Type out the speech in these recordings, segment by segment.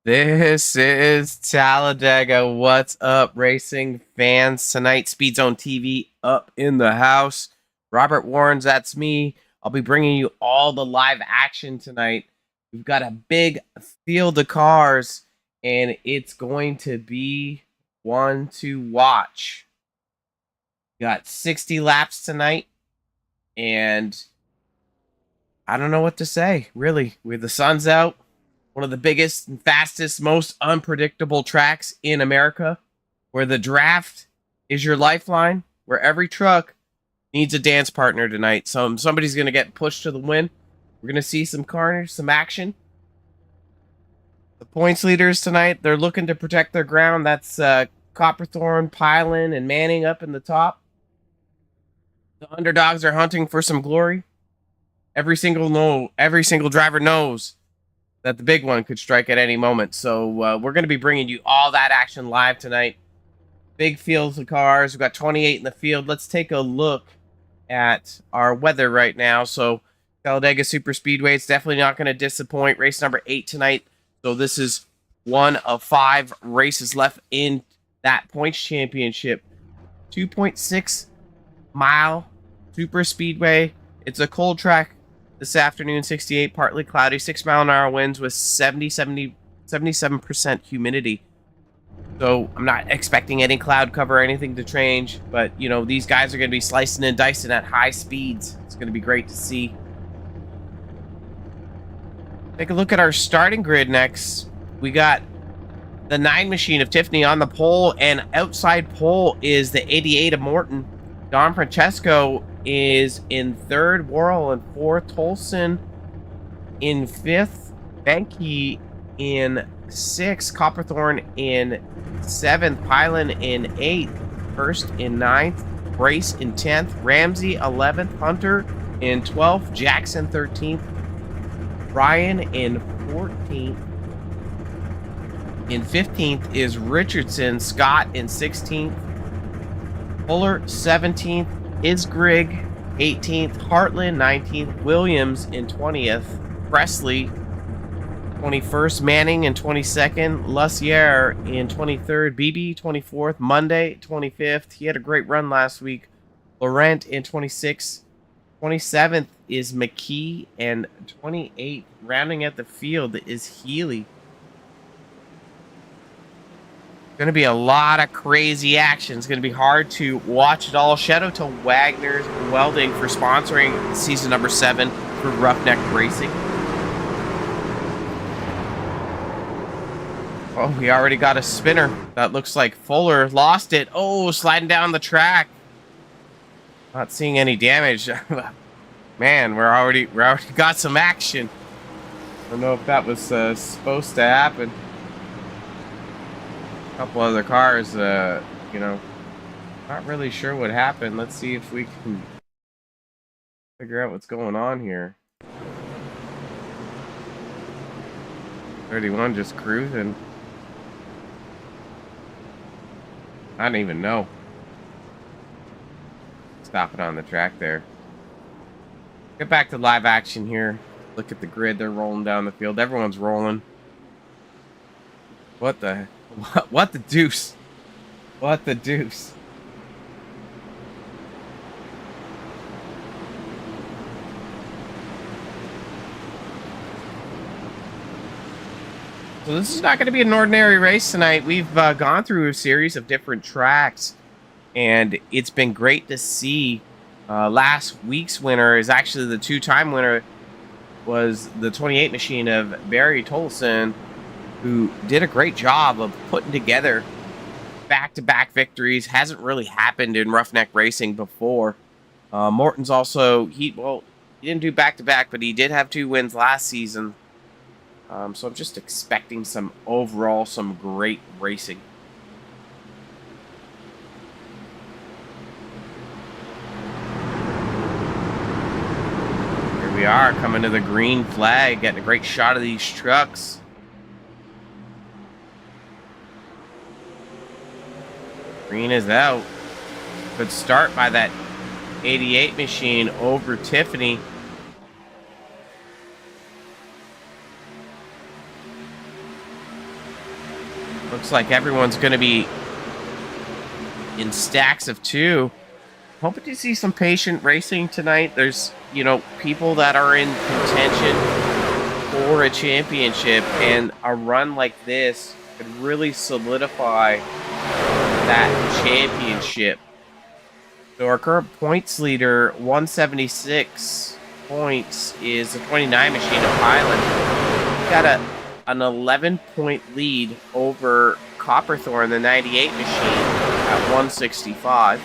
This is Talladega. What's up, racing fans? Tonight, Speed Zone TV up in the house. Robert Warrens, that's me. I'll be bringing you all the live action tonight. We've got a big field of cars, and it's going to be one to watch. We got 60 laps tonight, and I don't know what to say, really. With the sun's out, one of the biggest and fastest, most unpredictable tracks in America, where the draft is your lifeline, where every truck needs a dance partner tonight. So somebody's going to get pushed to the win. We're going to see some carnage, some action. The points leaders tonight, they're looking to protect their ground. That's Copperthorne, Pylon, and Manning up in the top. The underdogs are hunting for some glory. Every single driver knows that the big one could strike at any moment. So we're going to be bringing you all that action live tonight. Big fields of cars. We've got 28 in the field. Let's take a look at our weather right now. So Talladega Superspeedway, it's definitely not going to disappoint. Race number 8 tonight. So this is one of 5 races left in that points championship. 2.6 mile Superspeedway. It's a cold track. This afternoon, 68, partly cloudy, 6-mile-an-hour winds with 77% humidity. So I'm not expecting any cloud cover or anything to change, but you know, these guys are going to be slicing and dicing at high speeds. It's going to be great to see. Take a look at our starting grid next. We got the 9 machine of Tiffany on the pole, and outside pole is the 88 of Morton. Don Francesco is in 3rd, Worrell in 4th, Tolson in 5th, Benke in 6th, Copperthorne in 7th, Pylon in 8th, Hurst in 9th, Brace in 10th, Ramsey 11th, Hunter in 12th, Jackson 13th, Ryan in 14th. In 15th is Richardson, Scott in 16th, Fuller 17th, Isgrigg 18th, Hartland 19th, Williams in 20th, Presley 21st, Manning in 22nd, Lussier in 23rd, BB 24th, Monday 25th. He had a great run last week. Laurent in 26th. 27th is McKee, and 28th, rounding out the field, is Healy. Going to be a lot of crazy action. It's going to be hard to watch it all. Shout out to Wagoner Welding for sponsoring season number 7 for Ruff Neck Racing. Oh, we already got a spinner. That looks like Fuller lost it. Oh, sliding down the track. Not seeing any damage. Man, we're already got some action. I don't know if that was supposed to happen. Couple other cars, you know, not really sure what happened. Let's see if we can figure out what's going on here. 31 just cruising. I don't even know. Stopping on the track there. Get back to live action here. Look at the grid. They're rolling down the field. Everyone's rolling. What the deuce? What the deuce? So this is not going to be an ordinary race tonight. We've gone through a series of different tracks, and it's been great to see. Last week's winner is actually the 2-time winner, was the 28 machine of Barry Tolson, who did a great job of putting together back-to-back victories. Hasn't really happened in Ruff Neck Racing before. Morton's also, he didn't do back-to-back, but he did have 2 wins last season. So I'm just expecting some great racing. Here we are, coming to the green flag, getting a great shot of these trucks. Green is out. Good start by that 88 machine over Tiffany. Looks like everyone's going to be in stacks of 2. Hoping to see some patient racing tonight. There's, people that are in contention for a championship, and a run like this could really solidify that championship. So our current points leader, 176 points, is the 29 machine of Highland. Got an 11-point lead over Copperthorne, the 98 machine, at 165.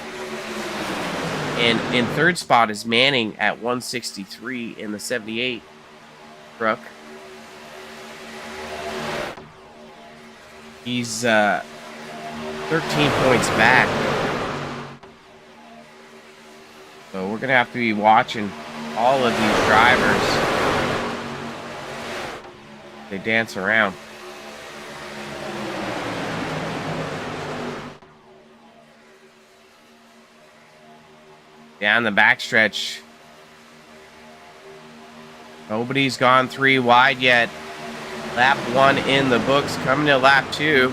And in third spot is Manning at 163 in the 78 truck. He's 13 points back. So we're going to have to be watching all of these drivers. They dance around. Down the backstretch. Nobody's gone 3 wide yet. Lap 1 in the books. Coming to lap 2.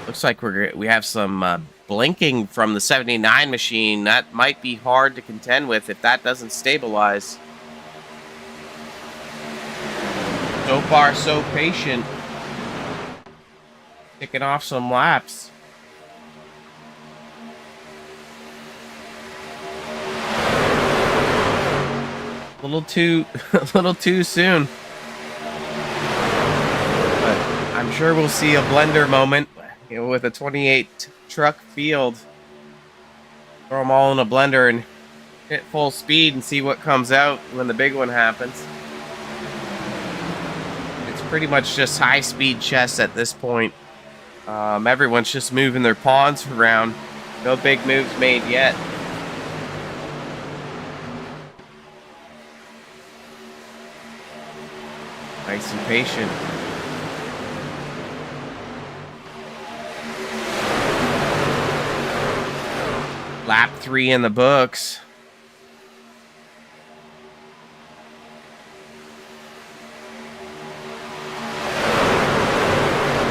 Looks like we have some blinking from the 79 machine. That might be hard to contend with if that doesn't stabilize. So far, so patient. Kicking off some laps. A little too soon. But I'm sure we'll see a blender moment, with a 28 truck field. Throw them all in a blender and hit full speed and see what comes out when the big one happens. Pretty much just high-speed chess at this point. Everyone's just moving their pawns around. No big moves made yet. Nice and patient. Lap 3 in the books.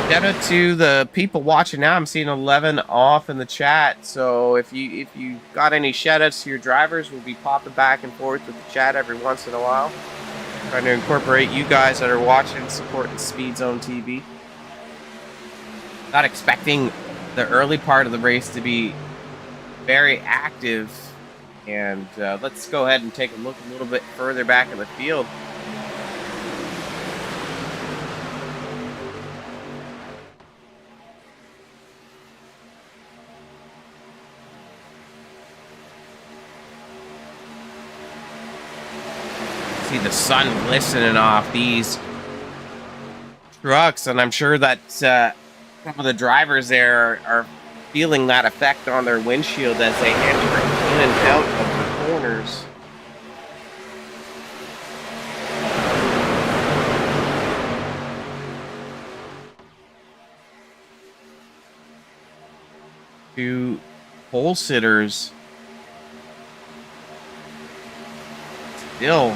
Shout out to the people watching now. I'm seeing 11 off in the chat. So if you got any shout outs to your drivers, we'll be popping back and forth with the chat every once in a while. Trying to incorporate you guys that are watching, supporting Speed Zone TV. Not expecting the early part of the race to be very active. And let's go ahead and take a look a little bit further back in the field. See the sun glistening off these trucks, and I'm sure that some of the drivers there are feeling that effect on their windshield as they enter in and out of the corners. Two pole sitters still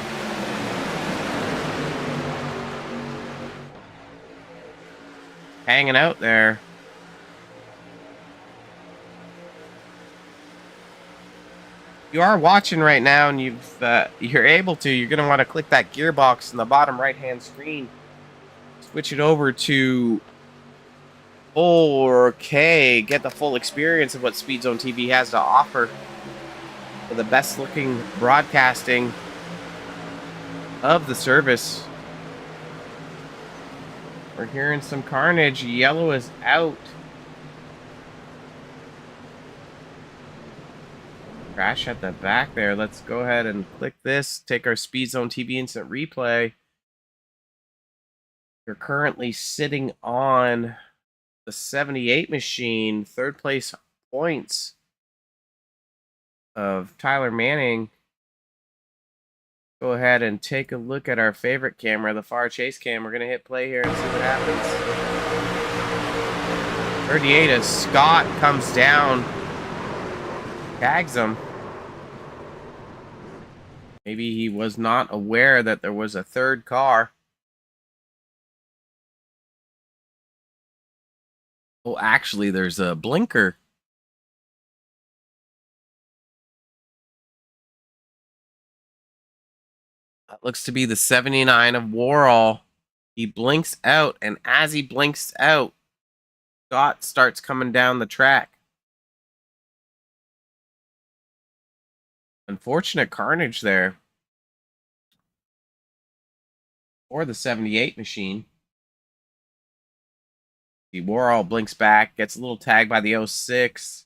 hanging out there. You are watching right now, and you're able to. You're going to want to click that gearbox in the bottom right-hand screen. Switch it over to 4K. Get the full experience of what Speed Zone TV has to offer for the best-looking broadcasting of the service. We're hearing some carnage. Yellow is out. Crash at the back there. Let's go ahead and click this. Take our Speed Zone TV instant replay. You're currently sitting on the 78 machine. Third place points of Tyler Manning. Go ahead and take a look at our favorite camera, the far chase cam. We're going to hit play here and see what happens. 38 as Scott comes down, tags him. Maybe he was not aware that there was a third car. Oh, actually, there's a blinker. That looks to be the 79 of Warall. He blinks out, and as he blinks out, Scott starts coming down the track. Unfortunate carnage there for the 78 machine. The Warall blinks back, gets a little tag by the 06.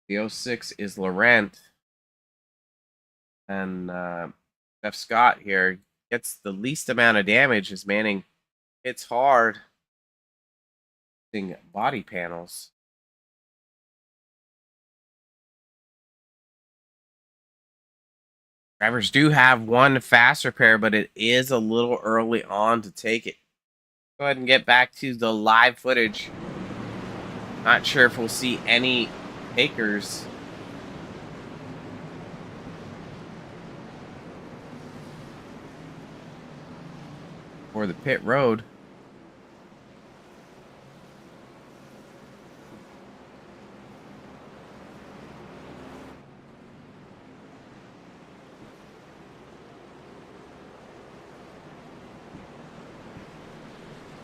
The 06 is Laurent. And Jeff Scott here gets the least amount of damage as Manning hits hard. Body panels. Drivers do have one fast repair, but it is a little early on to take it. Go ahead and get back to the live footage. Not sure if we'll see any takers. For the pit road.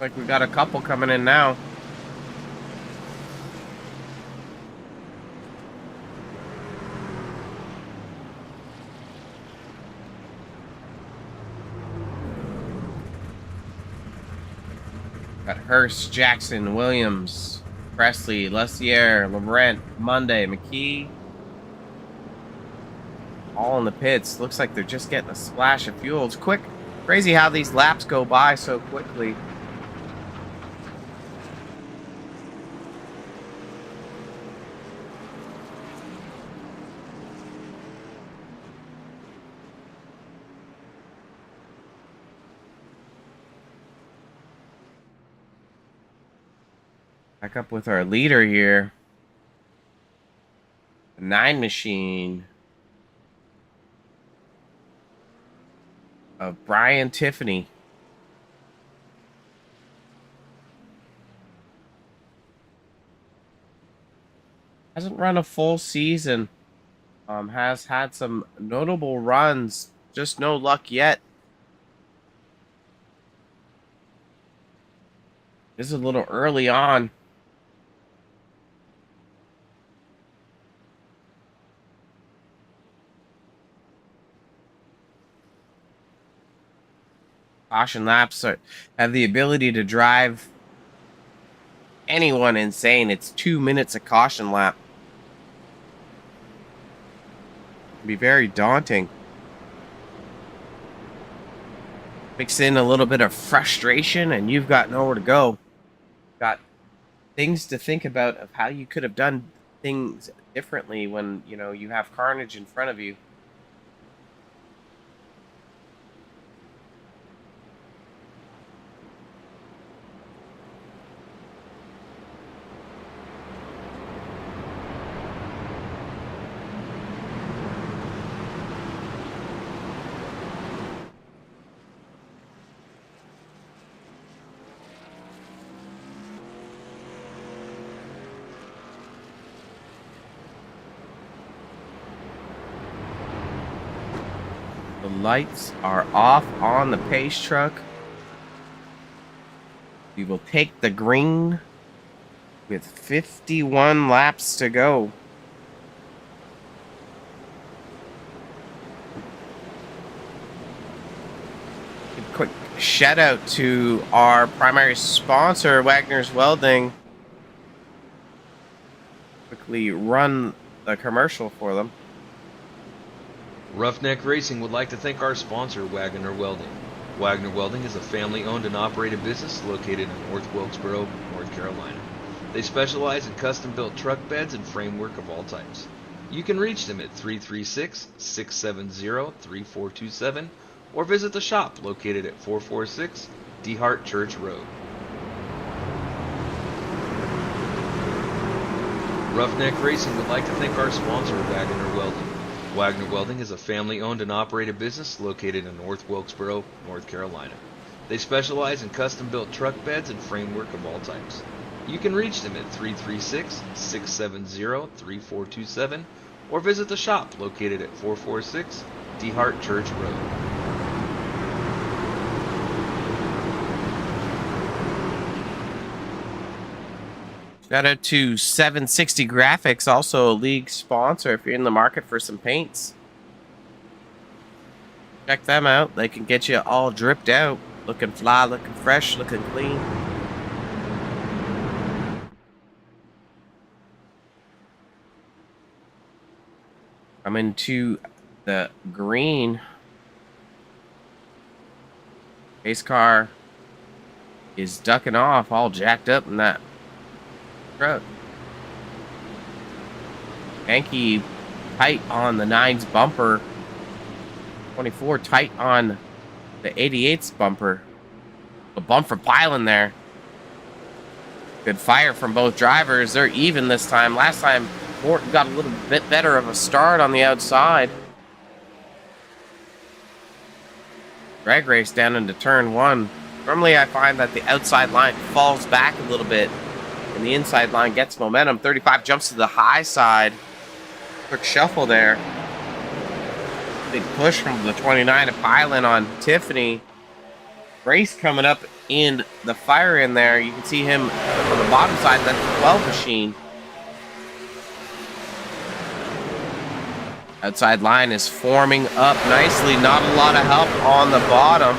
Like we got a couple coming in now. Got Hurst, Jackson, Williams, Presley, Lussier, Laurent, Monday, McKee. All in the pits. Looks like they're just getting a splash of fuel. It's quick. Crazy how these laps go by so quickly. Back up with our leader here. The 9 machine of Brian Tiffany. Hasn't run a full season. Has had some notable runs. Just no luck yet. This is a little early on. Caution laps have the ability to drive anyone insane. It's 2 minutes a caution lap. It'd be very daunting. Mix in a little bit of frustration and you've got nowhere to go. Got things to think about of how you could have done things differently when, you know, you have carnage in front of you. The lights are off on the pace truck. We will take the green with 51 laps to go. A quick shout out to our primary sponsor, Wagoner's Welding. Quickly run the commercial for them. Ruff Neck Racing would like to thank our sponsor, Wagoner Welding. Wagoner Welding is a family-owned and operated business located in North Wilkesboro, North Carolina. They specialize in custom-built truck beds and framework of all types. You can reach them at 336-670-3427 or visit the shop located at 446 DeHart Church Road. Ruff Neck Racing would like to thank our sponsor, Wagoner Welding. Wagoner Welding is a family-owned and operated business located in North Wilkesboro, North Carolina. They specialize in custom-built truck beds and framework of all types. You can reach them at 336-670-3427 or visit the shop located at 446 DeHart Church Road. Shout out to 760 Graphics, also a league sponsor. If you're in the market for some paints, check them out. They can get you all dripped out, looking fly, looking fresh, looking clean. Coming to the green. Pace car is ducking off, all jacked up in that truck. Yankee tight on the 9's bumper. 24 tight on the 88's bumper. A bump for piling there. Good fire from both drivers. They're even this time. Last time, Morton got a little bit better of a start on the outside. Drag race down into turn 1. Normally I find that the outside line falls back a little bit and the inside line gets momentum. 35 jumps to the high side. Quick shuffle there. Big push from the 29 to pile in on Tiffany. Race coming up in the fire in there. You can see him on the bottom side. That's the 12 machine. Outside line is forming up nicely. Not a lot of help on the bottom.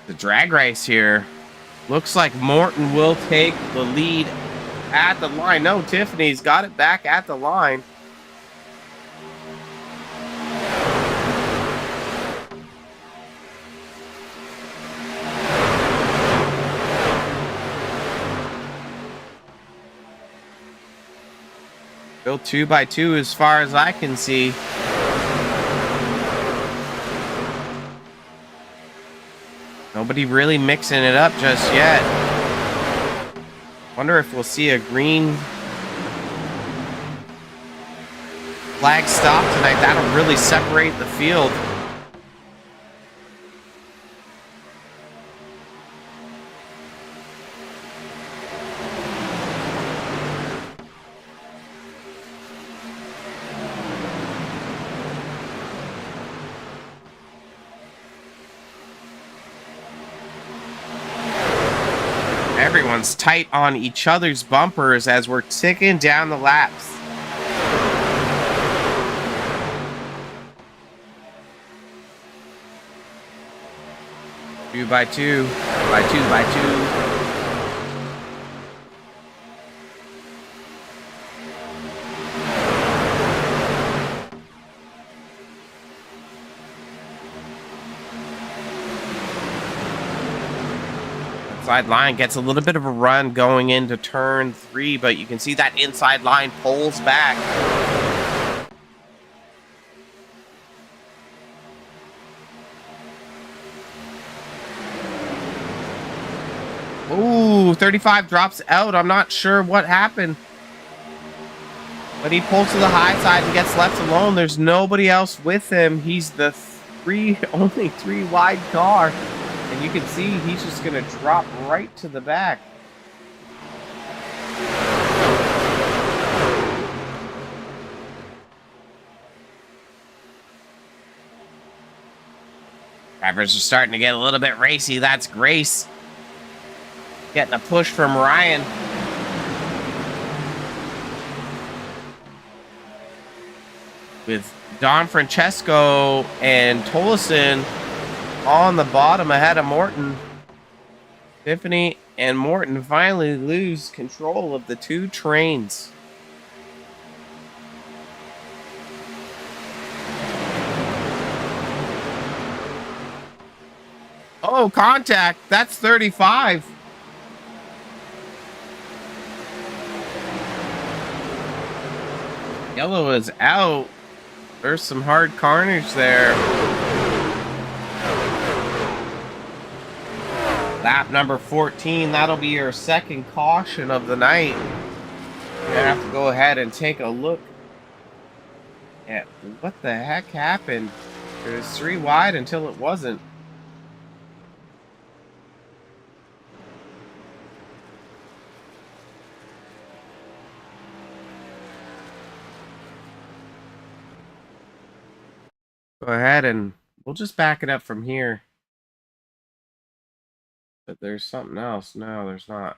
The drag race here. Looks like Morton will take the lead at the line. No, Tiffany's got it back at the line. Still 2x2 as far as I can see. Nobody really mixing it up just yet. Wonder if we'll see a green flag stop tonight. That'll really separate the field. Everyone's tight on each other's bumpers as we're ticking down the laps. Two by two, by two, by two. Inside line gets a little bit of a run going into turn 3, but you can see that inside line pulls back. Ooh, 35 drops out. I'm not sure what happened, but he pulls to the high side and gets left alone. There's nobody else with him. He's the only 3 wide car. And you can see he's just going to drop right to the back. Drivers are starting to get a little bit racy. That's Grace getting a push from Ryan. With Don Francesco and Tolleson on the bottom ahead of Morton. Tiffany and Morton finally lose control of the 2 trains. Oh, contact. That's 35. Yellow is out. There's some hard carnage there. Lap number 14, that'll be your second caution of the night. You're gonna have to go ahead and take a look at what the heck happened. It was 3 wide until it wasn't. Go ahead and we'll just back it up from here. But there's something else. No, there's not.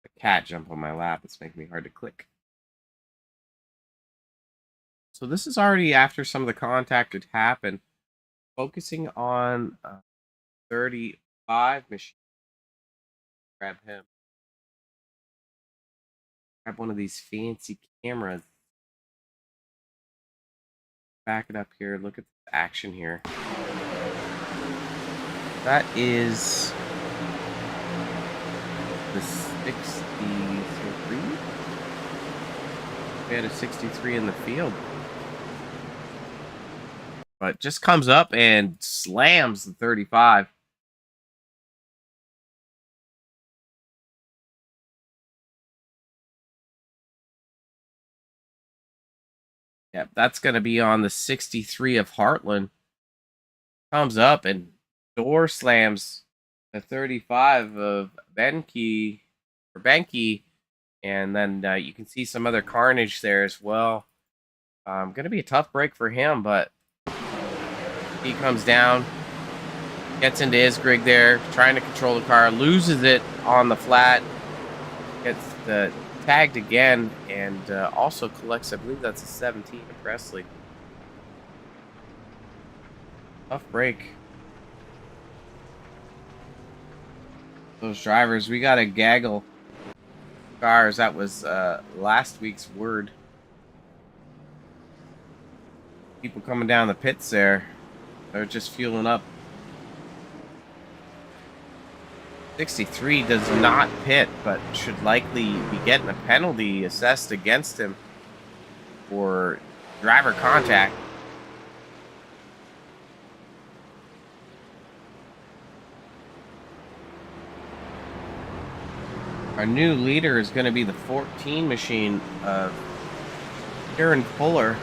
A cat jump on my lap. It's making me hard to click. So this is already after some of the contact had happened. Focusing on 35 machine. Grab him. Grab one of these fancy cameras. Back it up here. Look at the action here. That is the 63. We had a 63 in the field. But just comes up and slams the 35. Yep, that's going to be on the 63 of Heartland. Comes up and door slams the 35 of Benke. And then you can see some other carnage there as well. Going to be a tough break for him, but he comes down, gets into his grig there, trying to control the car, loses it on the flat, gets the tagged again, and also collects, I believe that's a 17 of Presley. Tough break. Those drivers, we got a gaggle cars. That was last week's word. People coming down the pits there. They're just fueling up. 63 does not pit, but should likely be getting a penalty assessed against him for driver contact. Our new leader is going to be the 14 machine of Aaron Fuller.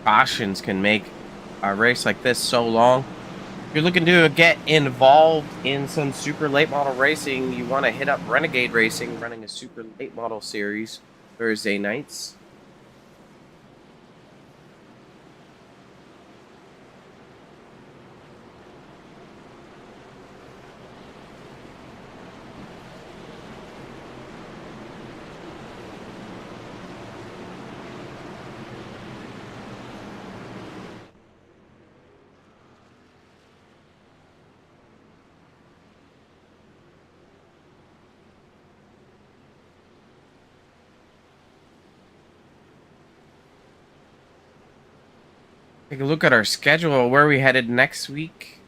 Cautions can make a race like this so long. If you're looking to get involved in some super late model racing, you want to hit up Renegade Racing, running a super late model series Thursday nights. Take a look at our schedule, where we headed next week.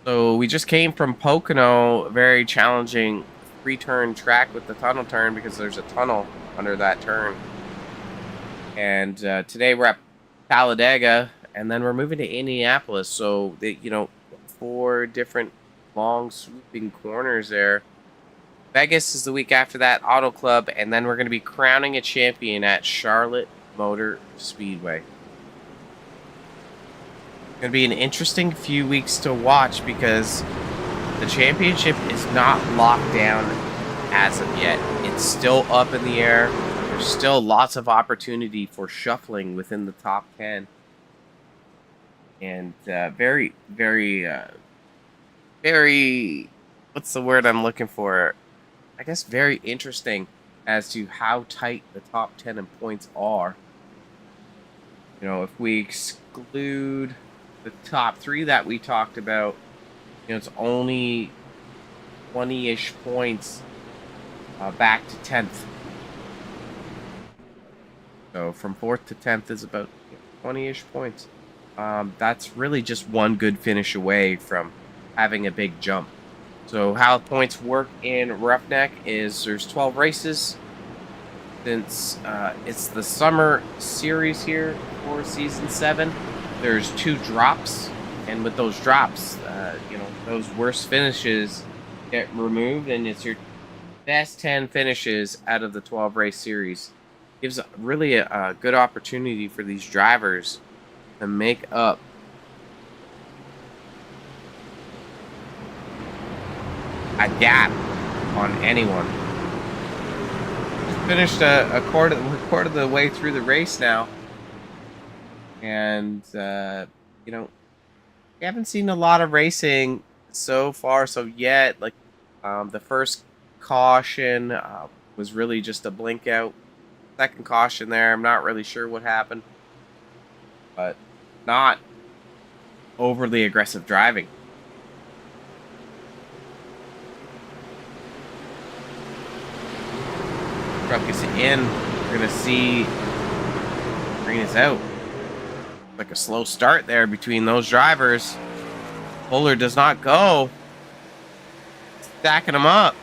So we just came from Pocono, very challenging 3-turn track with the tunnel turn because there's a tunnel under that turn. And today we're at Talladega, and then we're moving to Indianapolis. So, 4 different long swooping corners there. Vegas is the week after that, Auto Club, and then we're going to be crowning a champion at Charlotte Motor Speedway. It's going to be an interesting few weeks to watch because the championship is not locked down as of yet. It's still up in the air. There's still lots of opportunity for shuffling within the top 10. And very, very very, what's the word I'm looking for? I guess very interesting as to how tight the top 10 in points are. You know, if we exclude the top three that we talked about, you know, it's only 20-ish points back to 10th. So from 4th to 10th is about 20-ish points. That's really just one good finish away from having a big jump. So how points work in Roughneck is there's 12 races. Since it's the summer series here for season 7, there's 2 drops, and with those drops, you know, those worst finishes get removed, and it's your best 10 finishes out of the 12 race series. Gives really a good opportunity for these drivers to make up a gap on anyone. Finished a quarter of the way through the race now, and you know, we haven't seen a lot of racing so far. So yet, like the first caution was really just a blink out. Second caution there, I'm not really sure what happened, but not overly aggressive driving. Truck is in. We're gonna see green is out. Like a slow start there between those drivers. Fuller does not go. Stacking them up.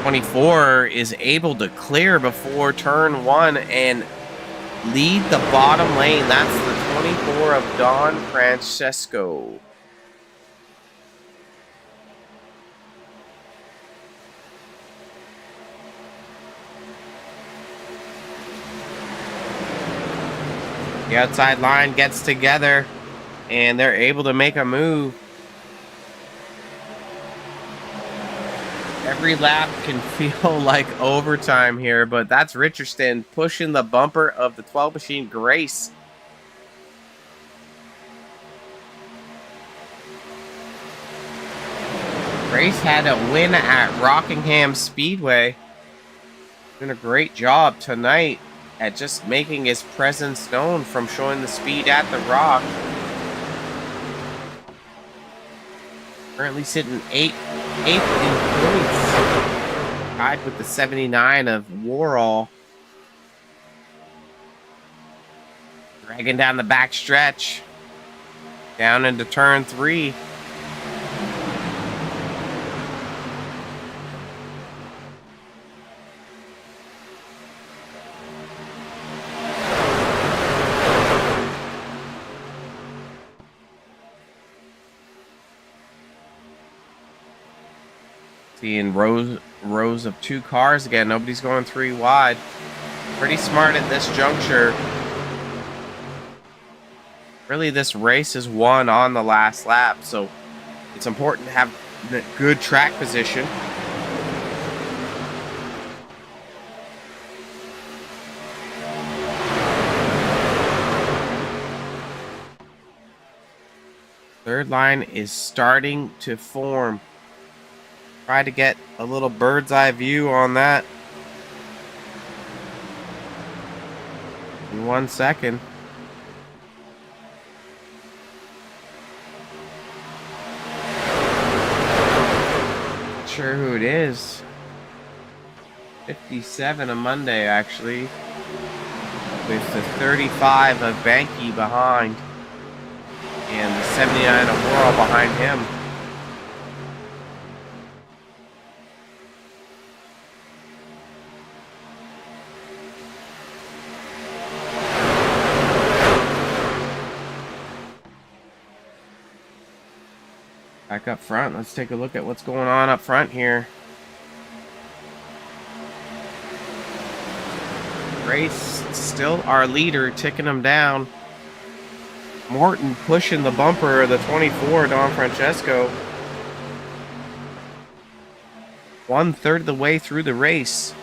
'24 is able to clear before turn 1 and lead the bottom lane. That's the 24 of Don Francesco. The outside line gets together, and they're able to make a move. Every lap can feel like overtime here, but that's Richardson pushing the bumper of the 12 machine Grace. Grace had a win at Rockingham Speedway. Doing a great job tonight at just making his presence known from showing the speed at the Rock. Currently sitting 8th in points. Tied with the 79 of Warall. Dragging down the back stretch. Down into turn 3. Seeing rows of 2 cars again. Nobody's going 3 wide. Pretty smart at this juncture. Really, this race is won on the last lap, so it's important to have good track position. Third line is starting to form. Try to get a little bird's eye view on that. In 1 second. Not sure who it is. 57 on Monday, actually. With the 35 of Banky behind. And the 79 of Worrell behind him. Back up front, let's take a look at what's going on up front here. Grace still our leader, ticking him down. Morton pushing the bumper of the 24, Don Francesco. 1/3 of the way through the race.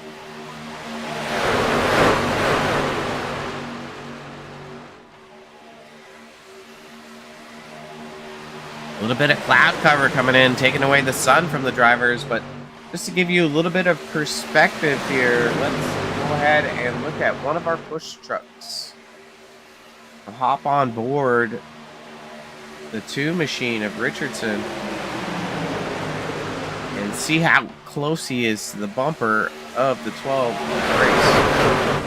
A little bit of cloud cover coming in, taking away the sun from the drivers, but just to give you a little bit of perspective here, let's go ahead and look at one of our push trucks. I'll hop on board the 2 machine of Richardson and see how close he is to the bumper of the 12 race.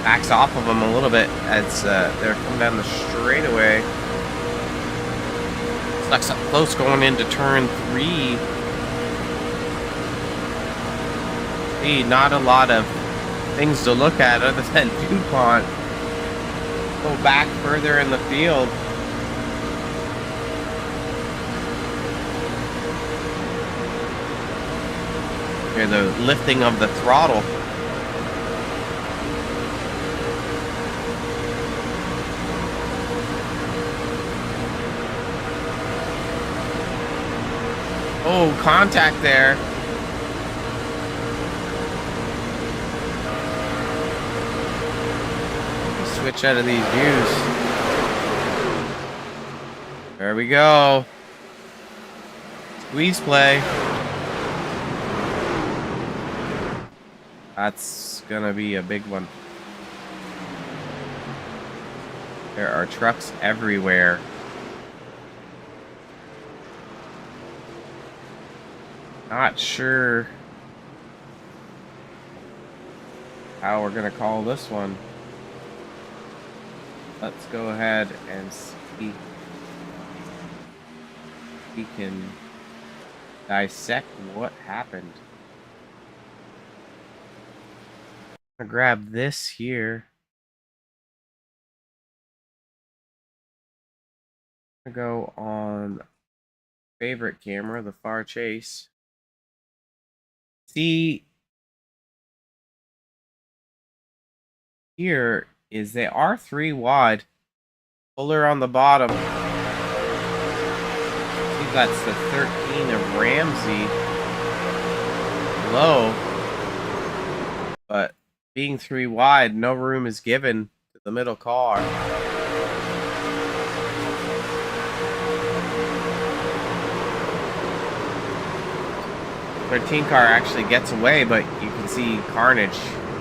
Backs off of them a little bit as they're coming down the straightaway. Stuck's up close going into turn 3. See, not a lot of things to look at other than DuPont. Go back further in the field. Hear the lifting of the throttle. Oh, contact there. Switch out of these views. There we go. Squeeze play. That's gonna be a big one. There are trucks everywhere. Not sure how we're gonna call this one. Let's go ahead and see if we can dissect what happened. I'm gonna grab this here. I'm gonna go on favorite camera, the far chase. See, here is they are 3 wide. Fuller on the bottom. I think that's the 13 of Ramsey. Low. But being 3 wide, no room is given to the middle car. 13 car actually gets away, but you can see carnage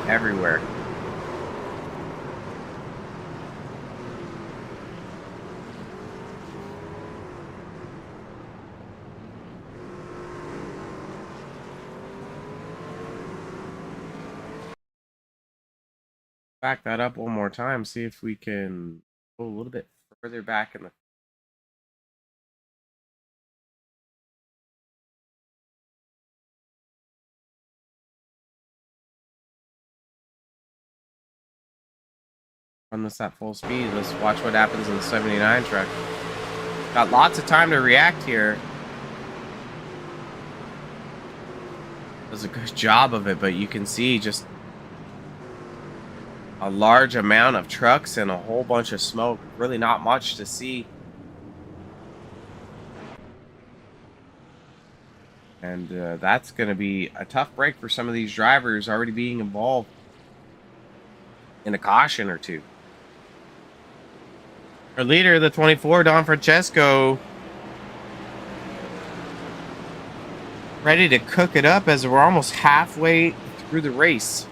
everywhere. Back that up one more time, see if we can go a little bit further back in the run this at full speed. Let's watch what happens in the 79 truck. Got lots of time to react here. Does a good job of it, but you can see just a large amount of trucks and a whole bunch of smoke. Really not much to see. And that's going to be a tough break for some of these drivers already being involved in a caution or two. Our leader, the 24, Don Francesco, ready to cook it up as we're almost halfway through the race.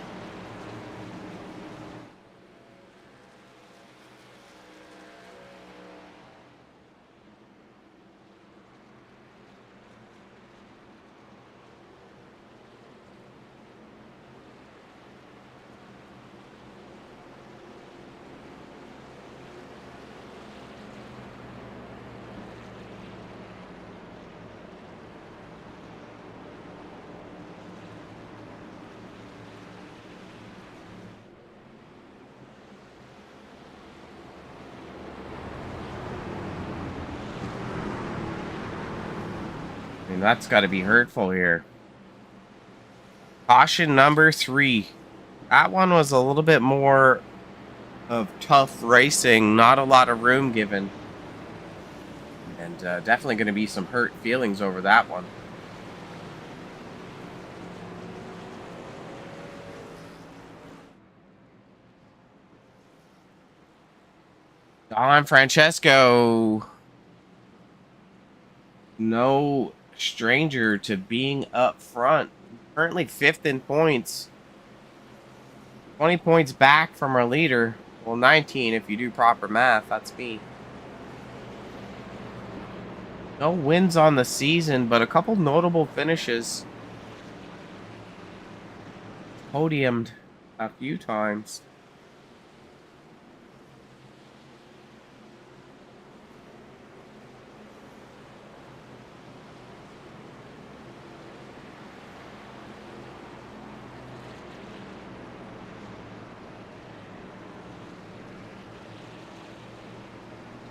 I mean, that's got to be hurtful here. Caution number 3. That one was a little bit more of tough racing. Not a lot of room given. And definitely going to be some hurt feelings over that one. Don Francesco, no stranger to being up front. Currently fifth in points. 20 points back from our leader. Well, 19 if you do proper math. That's me. No wins on the season, but a couple notable finishes. Podiumed a few times.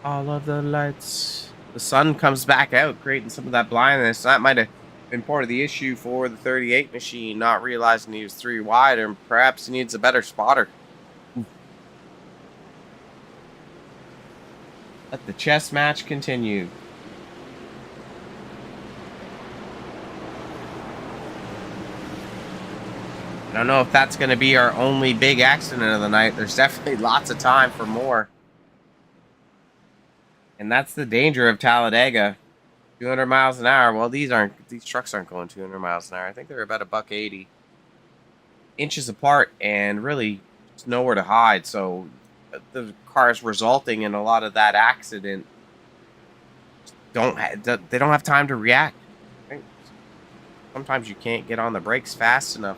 All of the lights. The sun comes back out, creating some of that blindness. That might have been part of the issue for the 38 machine, not realizing he was 3 wide, and perhaps he needs a better spotter. Let the chess match continue. I don't know if that's going to be our only big accident of the night. There's definitely lots of time for more. And that's the danger of Talladega. 200 miles an hour. Well, these trucks aren't going 200 miles an hour. I think they're about $180. Inches apart, and really there's nowhere to hide. So the cars resulting in a lot of that accident they don't have time to react. Right? Sometimes you can't get on the brakes fast enough.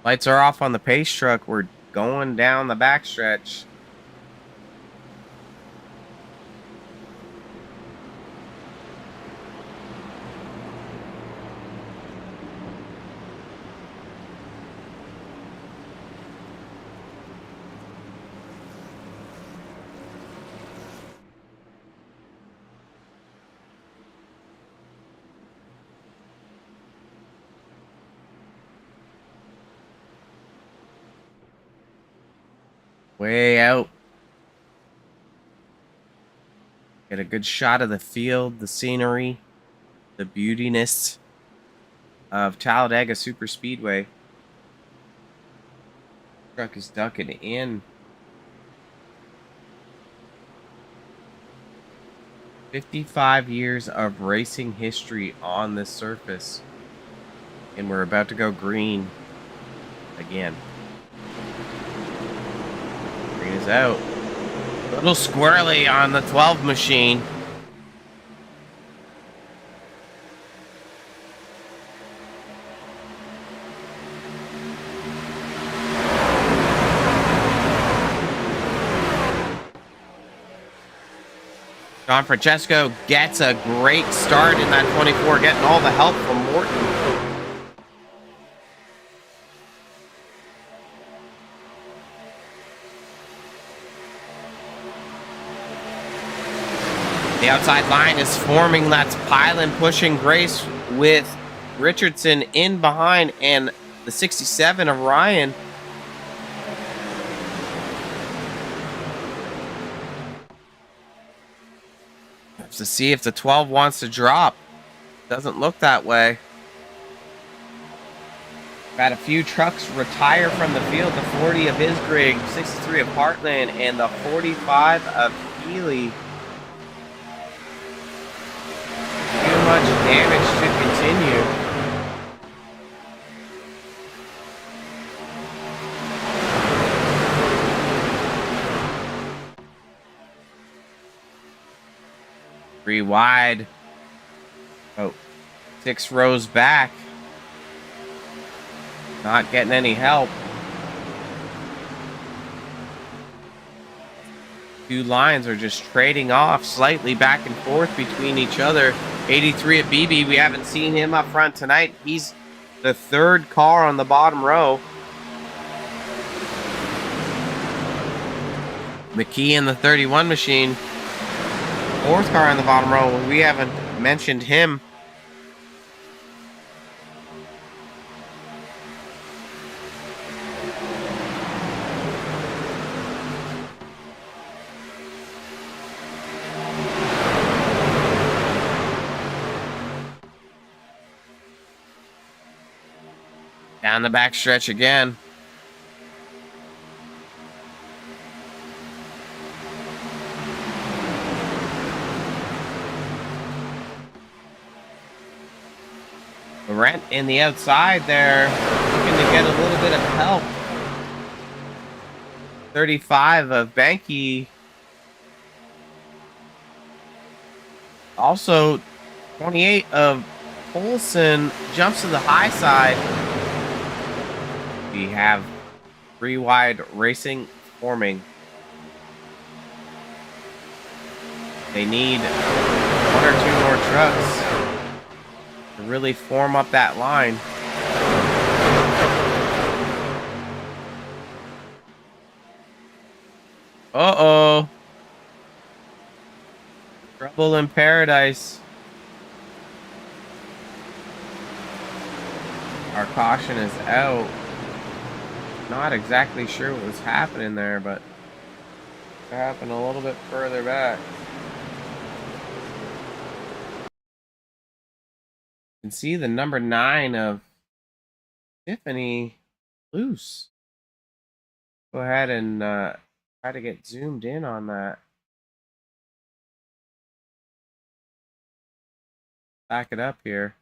Lights are off on the pace truck. We're going down the backstretch. Way out. Get a good shot of the field, the scenery, the beautiness of Talladega Superspeedway. Truck is ducking in. 55 years of racing history on this surface. And we're about to go green again. Green is out. A little squirrely on the 12 machine. Don Francesco gets a great start in that 24, getting all the help from Morton. The outside line is forming. That's Pylon pushing Grace with Richardson in behind, and the 67 of Ryan. Have to see if the 12 wants to drop. Doesn't look that way. Had a few trucks retire from the field. The 40 of Isgrig, 63 of Heartland, and the 45 of Healy. Too much damage to continue. Three wide. Oh, 6 rows back. Not getting any help. Two lines are just trading off slightly back and forth between each other. 83 at BB, we haven't seen him up front tonight. He's the 3rd car on the bottom row. McKee in the 31 machine. 4th car on the bottom row. We haven't mentioned him. Down the backstretch again. Laurent in the outside there, looking to get a little bit of help. 35 of Banky. Also, 28 of Olson jumps to the high side. We have 3 wide racing forming. They need 1 or 2 more trucks to really form up that line. Uh-oh. Trouble in paradise. Our caution is out. Not exactly sure what was happening there, but it happened a little bit further back. You can see the number 9 of Tiffany loose. Go ahead and try to get zoomed in on that. Back it up here.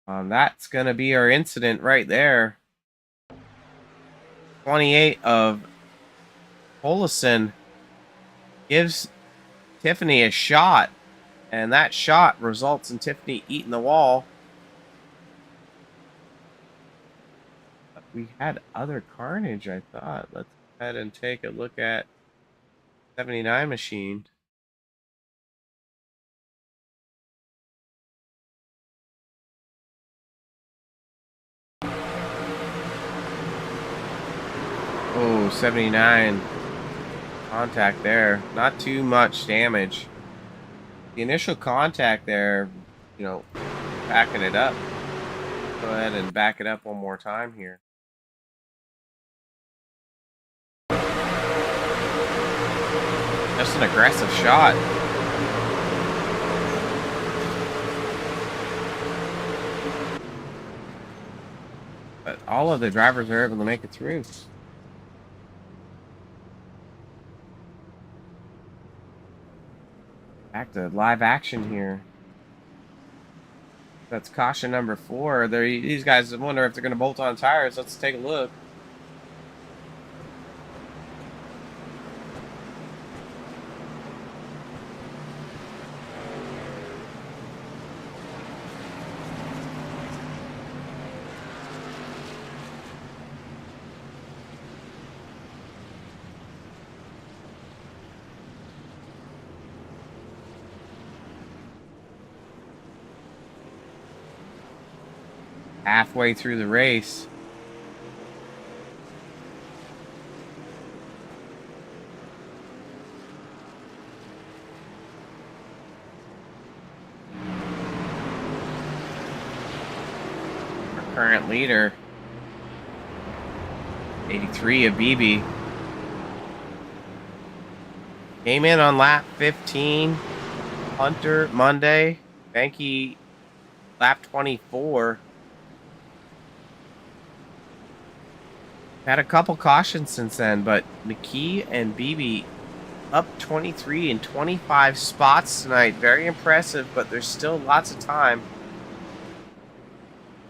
That's going to be our incident right there. 28 of Olson gives Tiffany a shot, and that shot results in Tiffany eating the wall. But we had other carnage, I thought. Let's go ahead and take a look at 79 machine. Oh, 79 contact there. Not too much damage. The initial contact there, you know, backing it up. Go ahead and back it up one more time here. Just an aggressive shot. But all of the drivers are able to make it through. Back to live action here. That's caution number 4. These guys wonder if they're going to bolt on tires. Let's take a look. Halfway through the race. Our current leader, 83 of BB, came in on lap 15. Hunter Monday, Banky lap 24. Had a couple cautions since then, but McKee and BB up 23 and 25 spots tonight. Very impressive, but there's still lots of time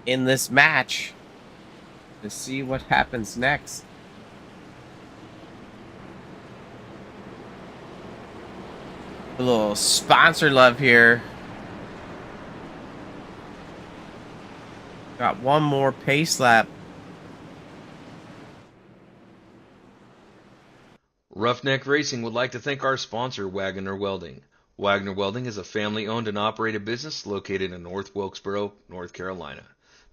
in this match to see what happens next. A little sponsor love here. Got one more pace lap. Ruff Neck Racing would like to thank our sponsor, Wagoner Welding. Wagoner Welding is a family-owned and operated business located in North Wilkesboro, North Carolina.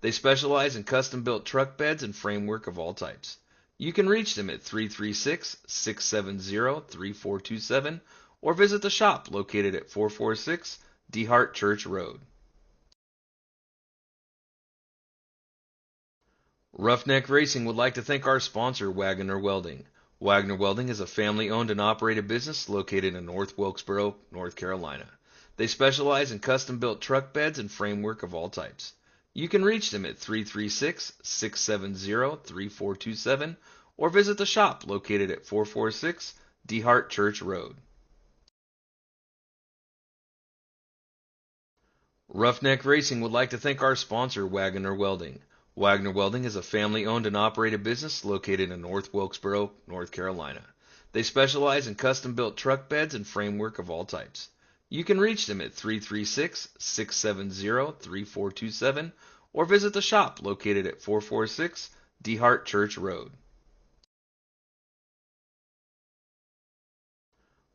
They specialize in custom-built truck beds and framework of all types. You can reach them at 336-670-3427 or visit the shop located at 446 DeHart Church Road. Ruff Neck Racing would like to thank our sponsor, Wagoner Welding. Wagoner Welding is a family-owned and operated business located in North Wilkesboro, North Carolina. They specialize in custom-built truck beds and framework of all types. You can reach them at 336-670-3427 or visit the shop located at 446 DeHart Church Road. Ruff Neck Racing would like to thank our sponsor, Wagoner Welding. Wagoner Welding is a family-owned and operated business located in North Wilkesboro, North Carolina. They specialize in custom-built truck beds and framework of all types. You can reach them at 336-670-3427 or visit the shop located at 446 DeHart Church Road.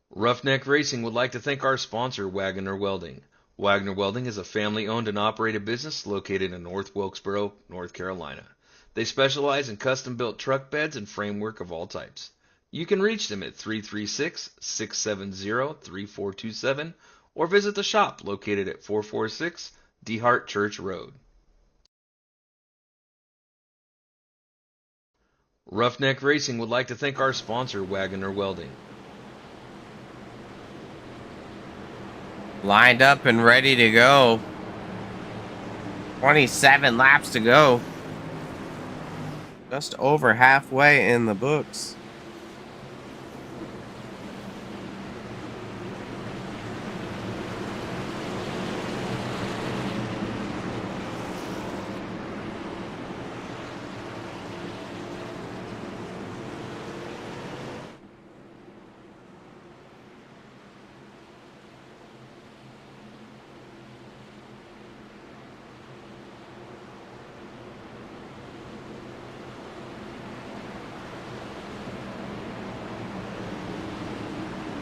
Ruff Neck Racing would like to thank our sponsor, Wagoner Welding. Wagoner Welding is a family-owned and operated business located in North Wilkesboro, North Carolina. They specialize in custom-built truck beds and framework of all types. You can reach them at 336-670-3427 or visit the shop located at 446 DeHart Church Road. Ruff Neck Racing would like to thank our sponsor, Wagoner Welding. Lined up and ready to go. 27 laps to go. Just over halfway in the books.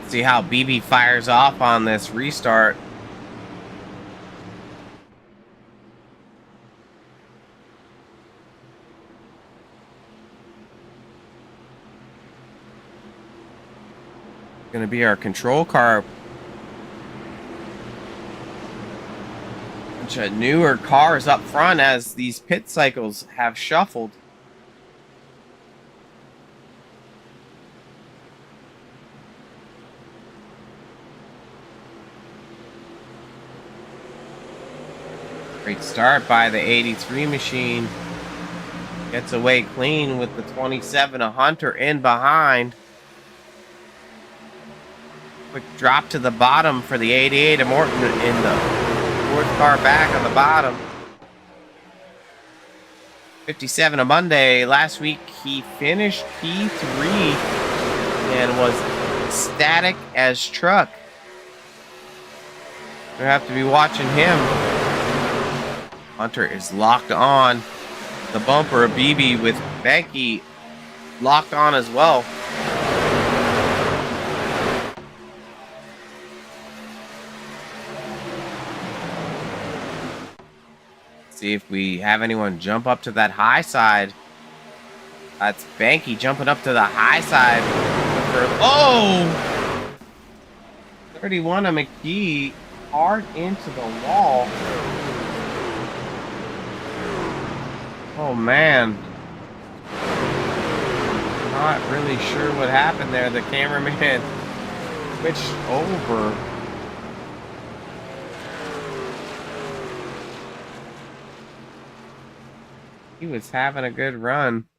See how BB fires off on this restart. Gonna be our control car. Bunch of newer cars up front as these pit cycles have shuffled. Great start by the 83 machine. Gets away clean with the 27, a Hunter in behind. Quick drop to the bottom for the 88, a Morton in the fourth car back on the bottom. 57 a Monday. Last week he finished P3 and was static as truck. We'll have to be watching him. Hunter is locked on the bumper. BB with Becky locked on as well. See if we have anyone jump up to that high side. That's Banky jumping up to the high side. Oh! 31 of McGee hard into the wall. Oh man. Not really sure what happened there. The cameraman switched over. He was having a good run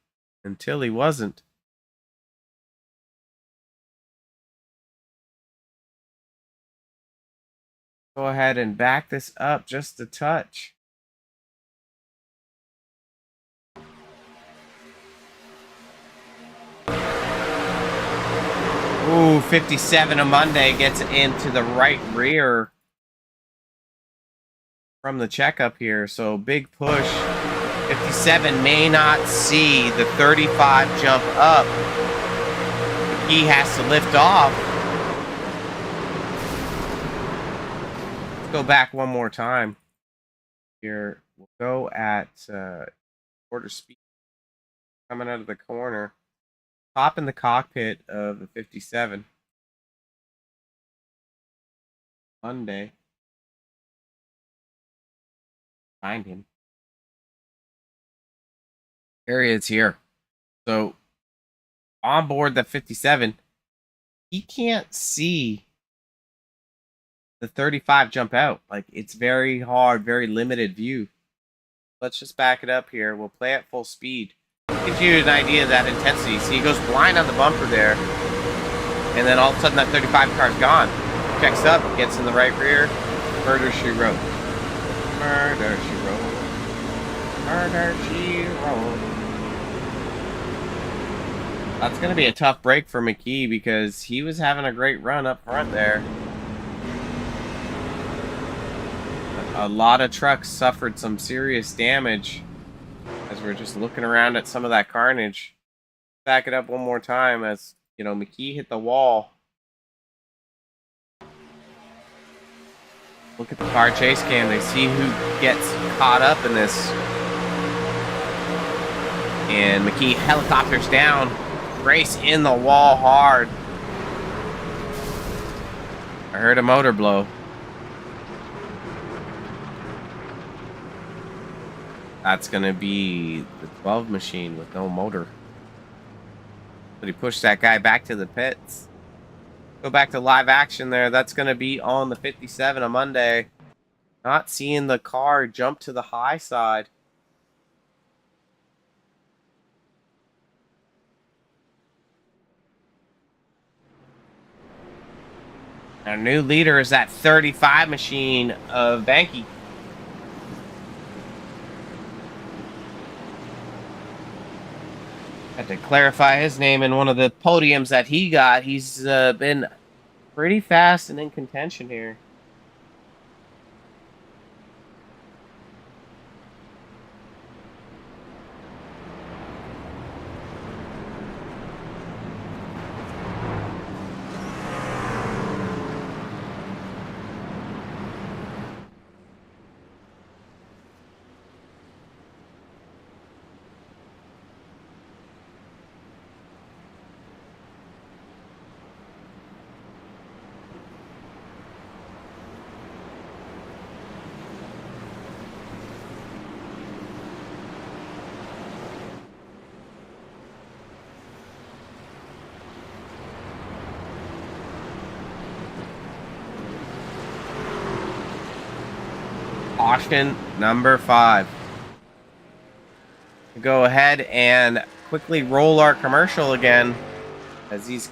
until he wasn't. Go ahead and back this up just a touch. Ooh, 57 a Monday gets into the right rear from the checkup here. So big push. 57 may not see the 35 jump up. He has to lift off. Let's go back one more time. Here, we'll go at quarter speed. Coming out of the corner. Top in the cockpit of the 57. Monday. Find him. There he is here. So, on board the 57, he can't see the 35 jump out. Like, it's very hard, very limited view. Let's just back it up here. We'll play at full speed. Gives you an idea of that intensity. See, he goes blind on the bumper there. And then all of a sudden that 35 car's gone. Checks up, gets in the right rear. Murder, she wrote. Murder, she wrote. Murder, she wrote. That's going to be a tough break for McKee because he was having a great run up front there. A lot of trucks suffered some serious damage as we're just looking around at some of that carnage. Back it up one more time as, you know, McKee hit the wall. Look at the car chase cam. They see who gets caught up in this. And McKee helicopters down. Race in the wall hard. I heard a motor blow. That's going to be the 12 machine with no motor. But he pushed that guy back to the pits. Go back to live action there. That's going to be on the 57 on Monday. Not seeing the car jump to the high side. Our new leader is that 35 machine of Banky. Had to clarify his name in one of the podiums that he got. He's been pretty fast and in contention here. Caution number 5. Go ahead and quickly roll our commercial again, as these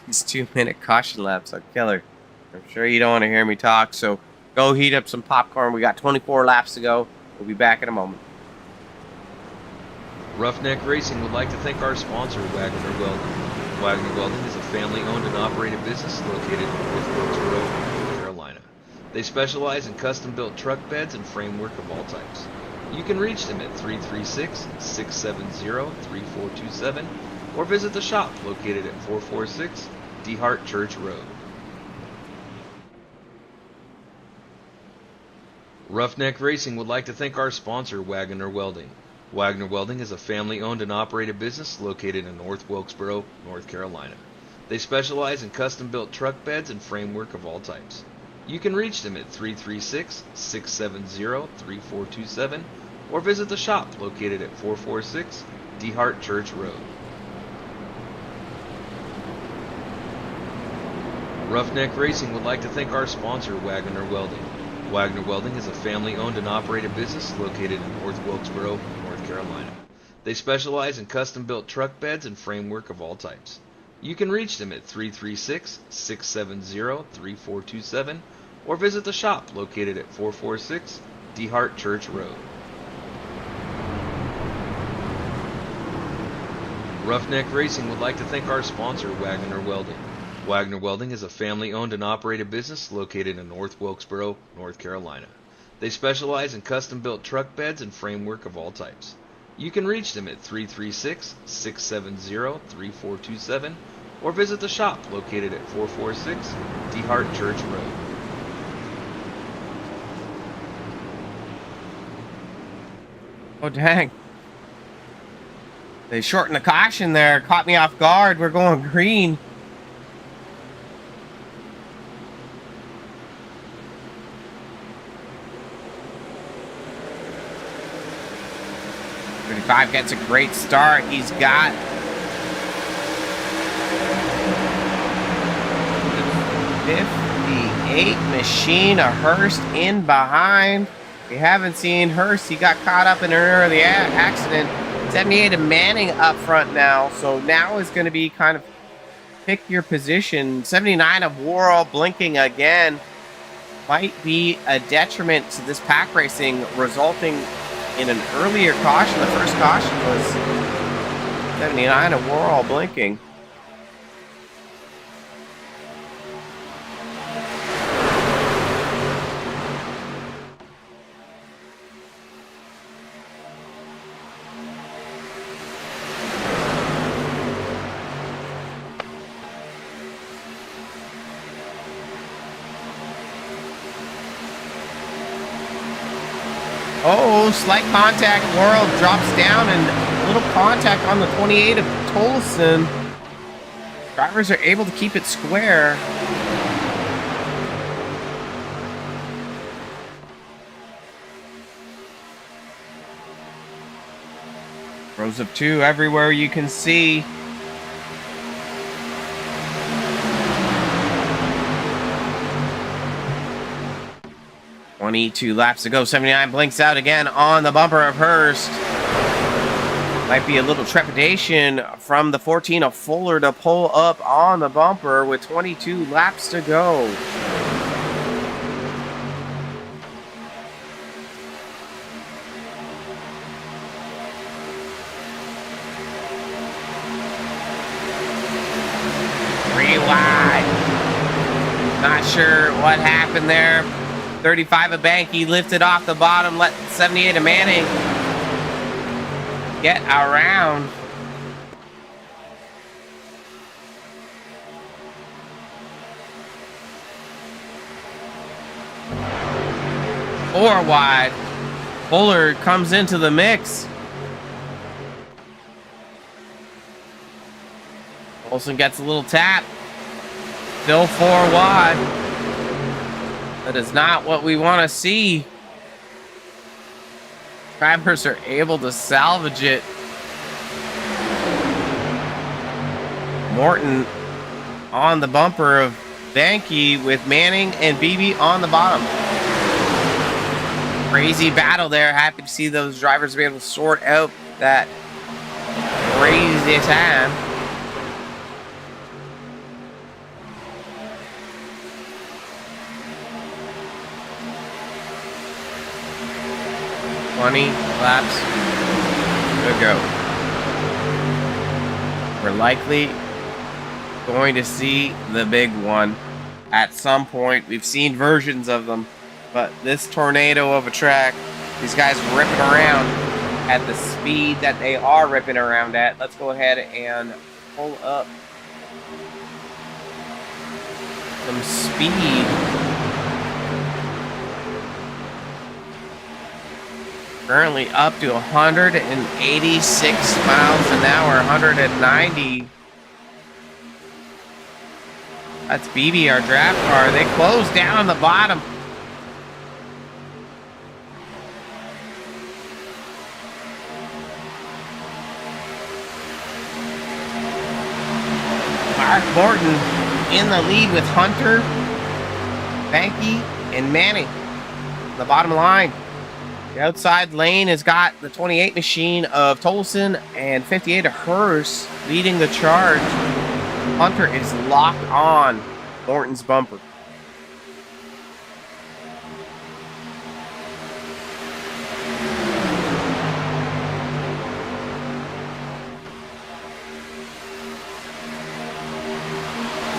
2-minute caution laps are killer. I'm sure you don't want to hear me talk, so go heat up some popcorn. We got 24 laps to go. We'll be back in a moment. Ruff Neck Racing would like to thank our sponsor, Wagoner Welding. Wagoner Welding is a family-owned and operated business located in North Wilkesboro, North Carolina. They specialize in custom-built truck beds and framework of all types. You can reach them at 336-670-3427 or visit the shop located at 446 DeHart Church Road. Ruff Neck Racing would like to thank our sponsor, Wagoner Welding. Wagoner Welding is a family-owned and operated business located in North Wilkesboro, North Carolina. They specialize in custom-built truck beds and framework of all types. You can reach them at 336-670-3427 or visit the shop located at 446 DeHart Church Road. Ruff Neck Racing would like to thank our sponsor, Wagoner Welding. Wagoner Welding is a family-owned and operated business located in North Wilkesboro, North Carolina. They specialize in custom-built truck beds and framework of all types. You can reach them at 336-670-3427 or visit the shop located at 446 DeHart Church Road. Ruff Neck Racing would like to thank our sponsor, Wagoner Welding. Wagoner Welding is a family-owned and operated business located in North Wilkesboro, North Carolina. They specialize in custom-built truck beds and framework of all types. You can reach them at 336-670-3427 or visit the shop located at 446 DeHart Church Road. Oh, dang. They shortened the caution there. Caught me off guard. We're going green. Five gets a great start. He's got the 58 machine, a Hurst in behind. We haven't seen Hurst. He got caught up in an early accident. 78 and Manning up front now. So now is going to be kind of pick your position. 79 of Worrell blinking again. Might be a detriment to this pack racing, resulting in an earlier caution. The first caution was 79 of Worrell blinking. Oh, slight contact. Worrell drops down and a little contact on the 28 of Tolson. Drivers are able to keep it square. Rows of two everywhere you can see. Two laps to go. 79 blinks out again on the bumper of Hurst. Might be a little trepidation from the 14 of Fuller to pull up on the bumper with 22 laps to go. Three wide. Not sure what happened there. 35 of Banky lifted off the bottom, let 78 of Manning get around. Four wide. Fuller comes into the mix. Olsen gets a little tap. Still four wide. That is not what we want to see. Drivers are able to salvage it. Morton on the bumper of Banky with Manning and Beebe on the bottom. Crazy battle there. Happy to see those drivers be able to sort out that crazy time. Laps to go. We're likely going to see the big one at some point. We've seen versions of them, but this tornado of a track, these guys ripping around at the speed that they are ripping around at. Let's go ahead and pull up some speed. Currently up to 186 miles an hour, 190. That's BB, our draft car. They close down on the bottom. Mark Morton in the lead with Hunter, Banky, and Manning. The bottom line. The outside lane has got the 28 machine of Tolson and 58 of Hurst leading the charge. Hunter is locked on Morton's bumper.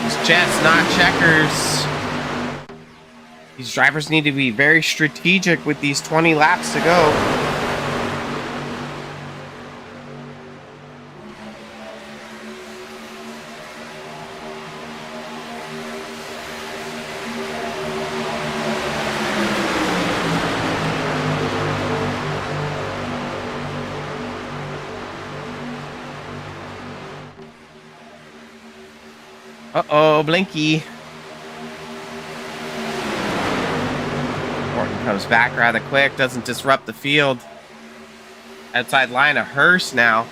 These chess, not checkers. These drivers need to be very strategic with these 20 laps to go. Uh-oh, Blinky. Morton comes back rather quick, doesn't disrupt the field. Outside line of Hurst now.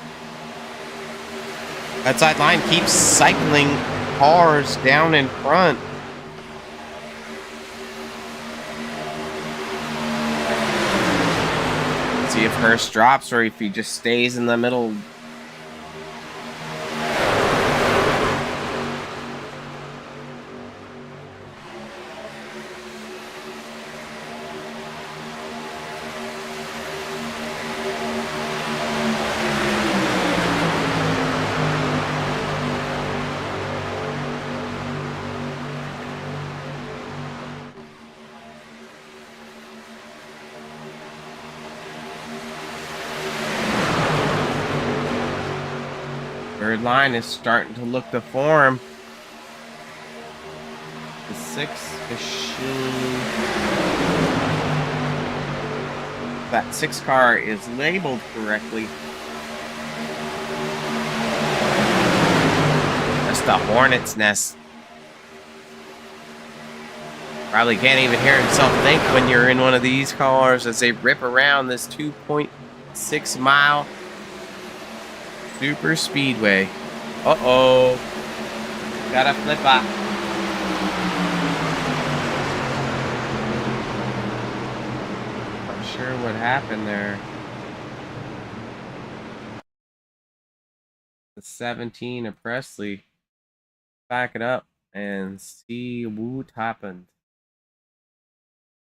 Outside line keeps cycling cars down in front. See if Hurst drops or if he just stays in the middle. Third line is starting to look the form. The 6 machine. That 6 car is labeled correctly. That's the Hornet's Nest. Probably can't even hear himself think when you're in one of these cars as they rip around this 2.6 mile super speedway. Uh-oh. Got a flip up. Not sure what happened there. The 17 of Presley. Back it up and see what happened.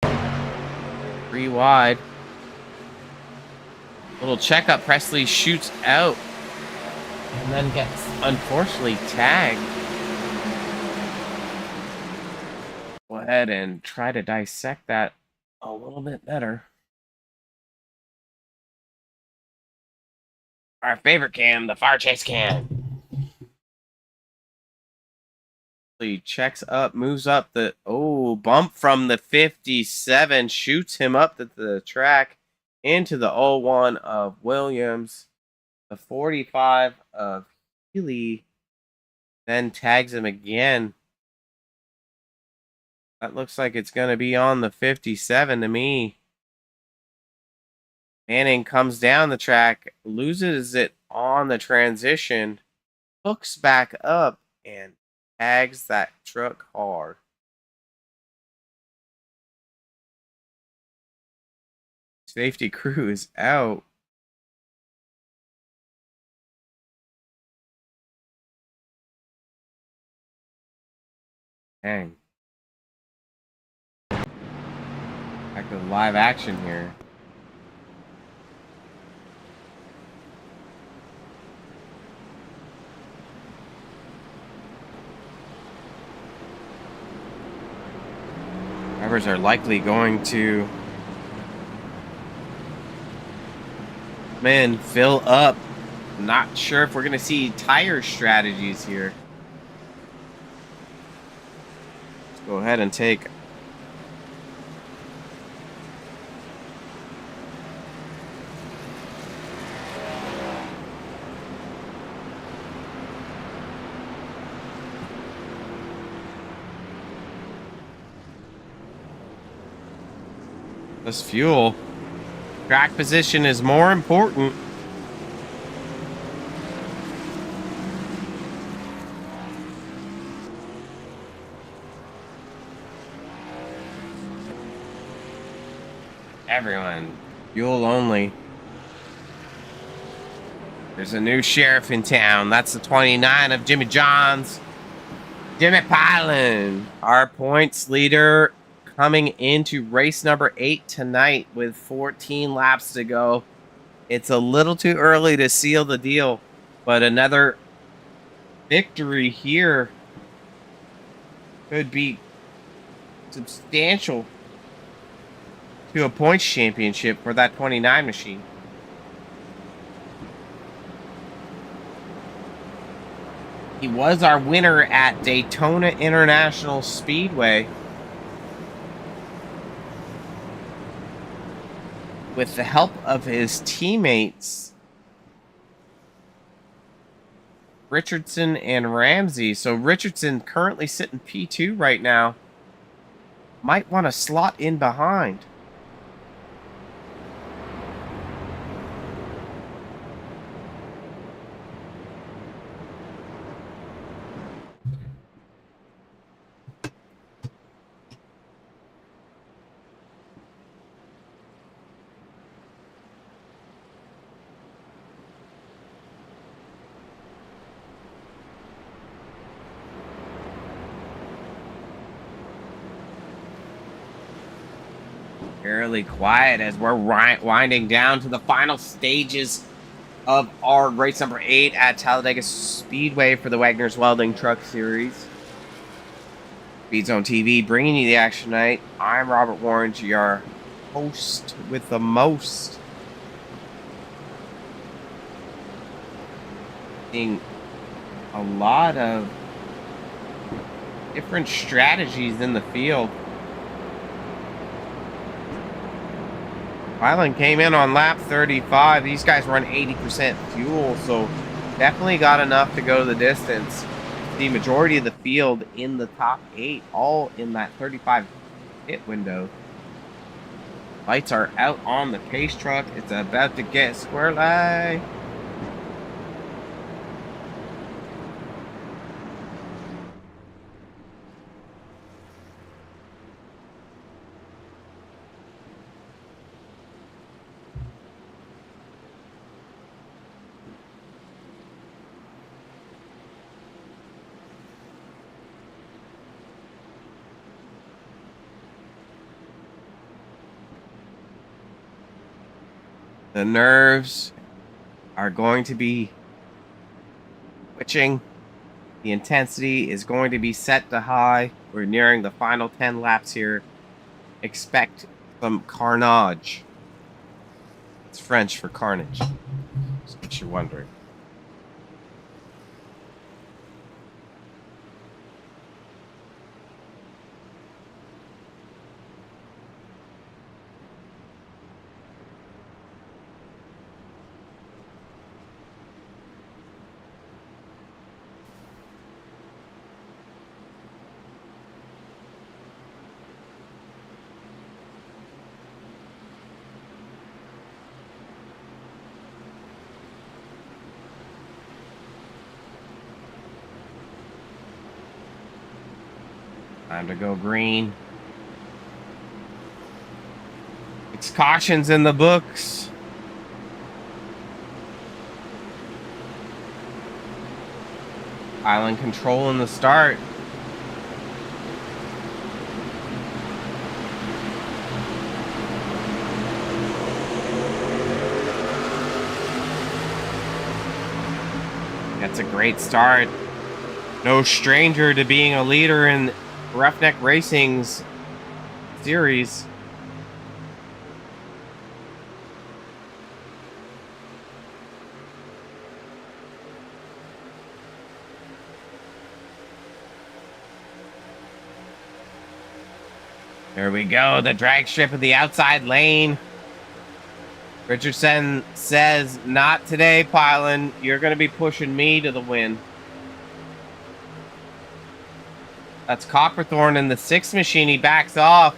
3 wide. Little checkup. Presley shoots out. And then gets, unfortunately, tagged. Go ahead and try to dissect that a little bit better. Our favorite cam, the fire chase cam. He checks up, moves up the, bump from the 57, shoots him up the track into the 01 of Williams. The 45 of Healy then tags him again. That looks like it's going to be on the 57 to me. Manning comes down the track, loses it on the transition, hooks back up, and tags that truck hard. Safety crew is out. Dang. Back to the live action here. Drivers are likely going to come in, fill up. Not sure if we're going to see tire strategies here. Let's go ahead and take this fuel. Track position is more important. Everyone, fuel only. There's a new sheriff in town. That's the 29 of Jimmy Johns. Jimmy Pilon, our points leader, coming into race number 8 tonight with 14 laps to go. It's a little too early to seal the deal, but another victory here could be substantial to a points championship for that 29 machine. He was our winner at Daytona International Speedway. With the help of his teammates, Richardson and Ramsey. So Richardson currently sitting P2 right now. Might want to slot in behind. fairly quiet as we're winding down to the final stages of our race number 8 at Talladega Speedway for the Wagoner's Welding Truck Series. Speed Zone TV bringing you the action tonight. I'm Robert Warren, your host with the most. Seeing a lot of different strategies in the field. Island came in on lap 35. These guys run 80% fuel, so definitely got enough to go the distance. The majority of the field in the top 8, all in that 35 hit window. Lights are out on the pace truck. It's about to get squirrely. The nerves are going to be twitching. The intensity is going to be set to high. We're nearing the final 10 laps here. Expect some carnage. It's French for carnage, just in case you're wondering. Time to go green. It's cautions in the books. Island control in the start. That's a great start. No stranger to being a leader in Ruff Neck Racing's series. There we go, the drag strip of the outside lane. Richardson says, not today, Pylon. You're going to be pushing me to the win. That's Copperthorne in the 6th machine. He backs off.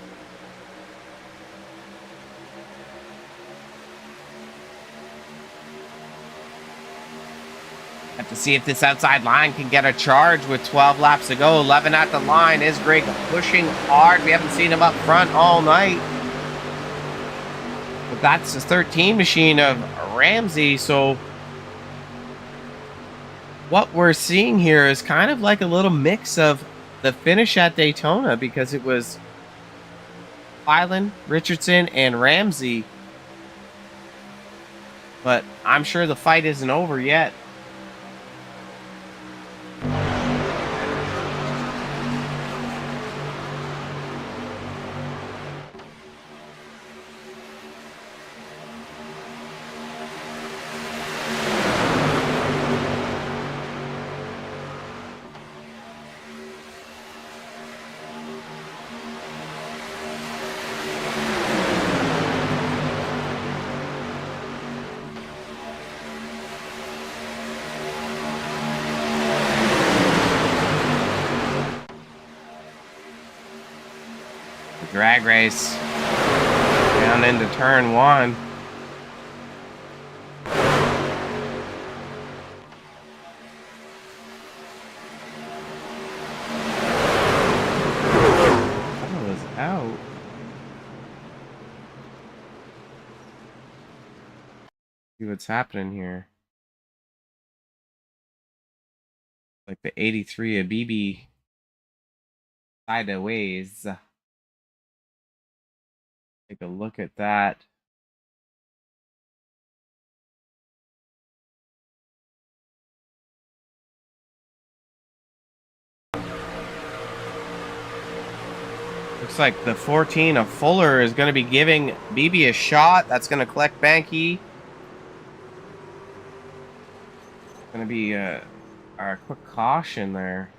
Have to see if this outside line can get a charge with 12 laps to go. 11 at the line. Is Greg pushing hard? We haven't seen him up front all night. But that's the 13 machine of Ramsey. So what we're seeing here is kind of like a little mix of the finish at Daytona, because it was Pylon, Richardson, and Ramsey. But I'm sure the fight isn't over yet. Drag race down into turn 1. That was out. See what's happening here. Like the 83 of BB sideways. Take a look at that. Looks like the 14 of Fuller is going to be giving BB a shot. That's going to collect Banky. Going to be our quick caution there.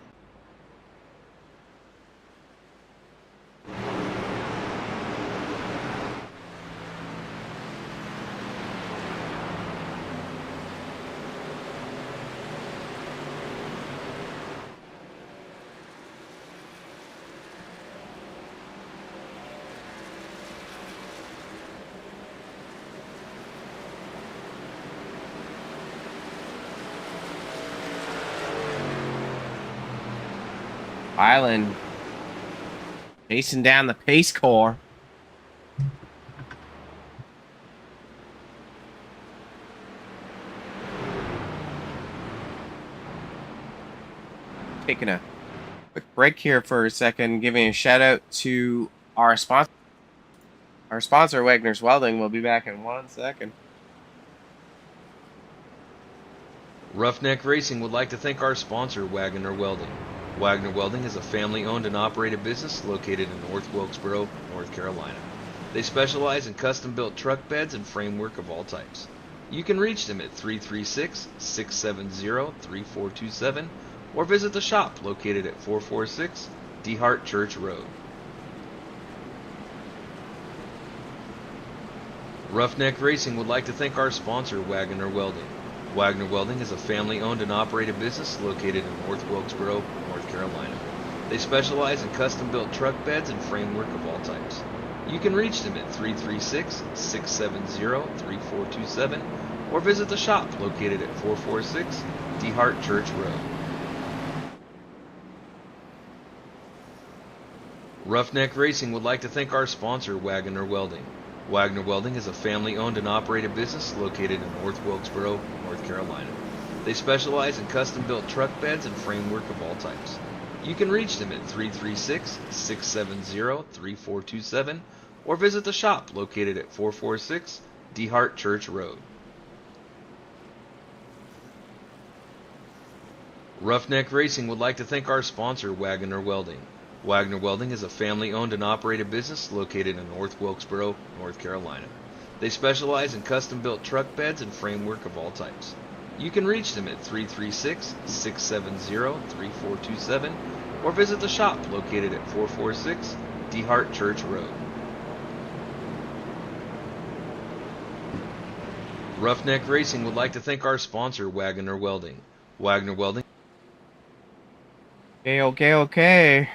Island chasing down the pace car. Taking a quick break here for a second, giving a shout out to our sponsor. Our sponsor, Wagoner's Welding. We'll be back in 1 second. Ruff Neck Racing would like to thank our sponsor, Wagoner Welding. Wagoner Welding is a family-owned and operated business located in North Wilkesboro, North Carolina. They specialize in custom-built truck beds and framework of all types. You can reach them at 336-670-3427 or visit the shop located at 446 DeHart Church Road. Ruff Neck Racing would like to thank our sponsor, Wagoner Welding. Wagoner Welding is a family-owned and operated business located in North Wilkesboro, North Carolina. They specialize in custom-built truck beds and framework of all types. You can reach them at 336-670-3427 or visit the shop located at 446 DeHart Church Road. Ruff Neck Racing would like to thank our sponsor, Wagoner Welding. Wagoner Welding is a family-owned and operated business located in North Wilkesboro, North Carolina. They specialize in custom-built truck beds and framework of all types. You can reach them at 336-670-3427 or visit the shop located at 446 DeHart Church Road. Ruff Neck Racing would like to thank our sponsor, Wagoner Welding. Wagoner Welding is a family-owned and operated business located in North Wilkesboro, North Carolina. They specialize in custom-built truck beds and framework of all types. You can reach them at 336-670-3427 or visit the shop located at 446 DeHart Church Road. Ruff Neck Racing would like to thank our sponsor, Wagoner Welding. Wagoner Welding. Okay.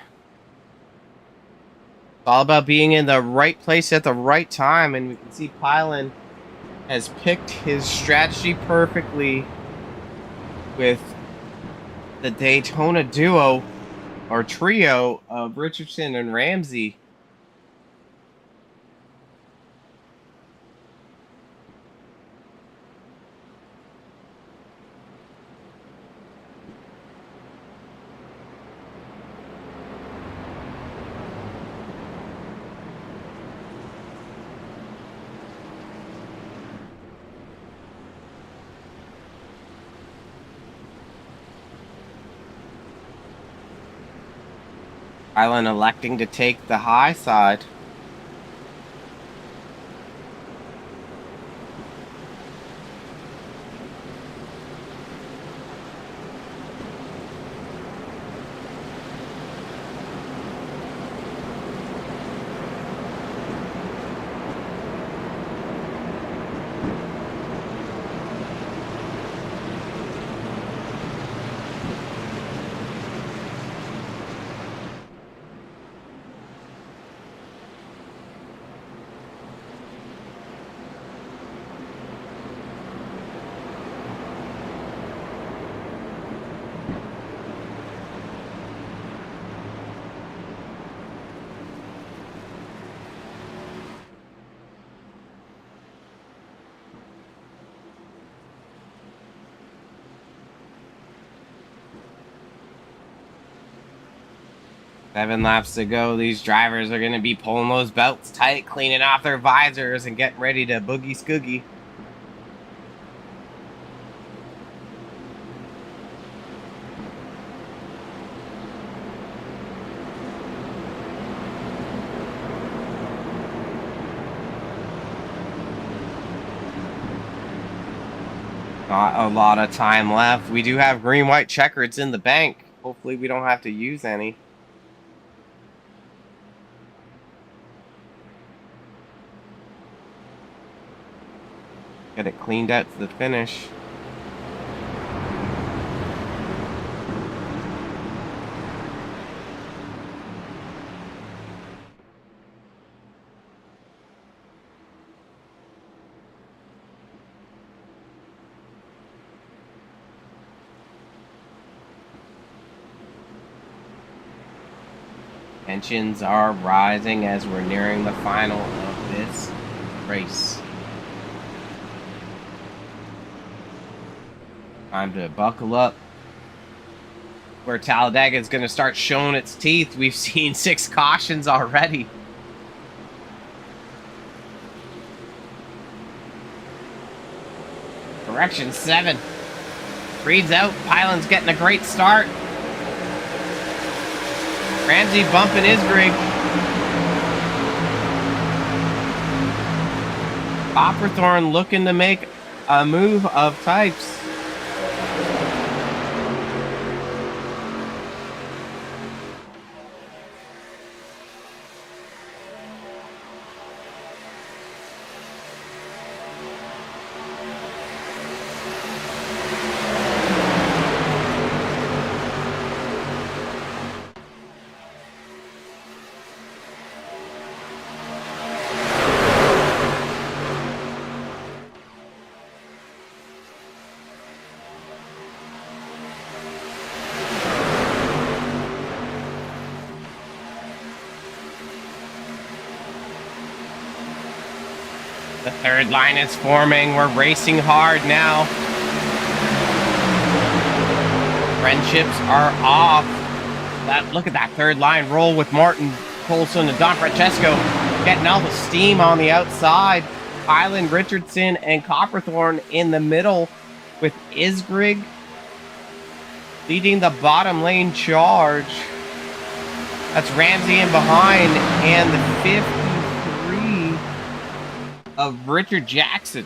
It's all about being in the right place at the right time, and we can see Pylon has picked his strategy perfectly with the Daytona duo or trio of Richardson and Ramsey. Island electing to take the high side. 7 laps to go. These drivers are going to be pulling those belts tight, cleaning off their visors, and getting ready to boogie scoogie. Not a lot of time left. We do have green-white checkers in the bank. Hopefully we don't have to use any. Get it cleaned out to the finish. Tensions are rising as we're nearing the final of this race. Time to buckle up. Where Talladega is going to start showing its teeth. We've seen 6 cautions already. Correction 7. Reed's out. Pylan's getting a great start. Ramsey bumping his rig. Copperthorn looking to make a move of types. The third line is forming. We're racing hard now. Friendships are off. Look at that third line roll with Martin Colson and Don Francesco getting all the steam on the outside. Pylan, Richardson, and Copperthorn in the middle with Isgrig leading the bottom lane charge. That's Ramsey in behind, and the 53 of Richard Jackson.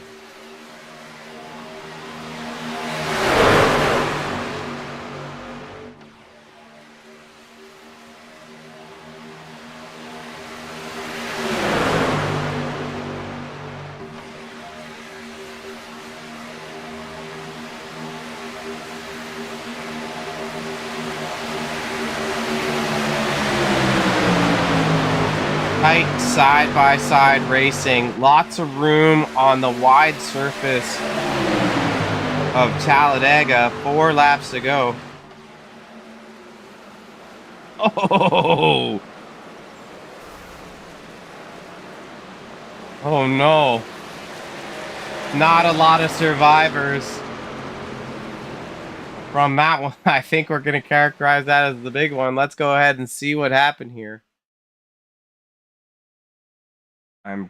Tight side-by-side racing. Lots of room on the wide surface of Talladega. 4 laps to go. Oh! Oh no. Not a lot of survivors from that one. I think we're going to characterize that as the big one. Let's go ahead and see what happened here. I'm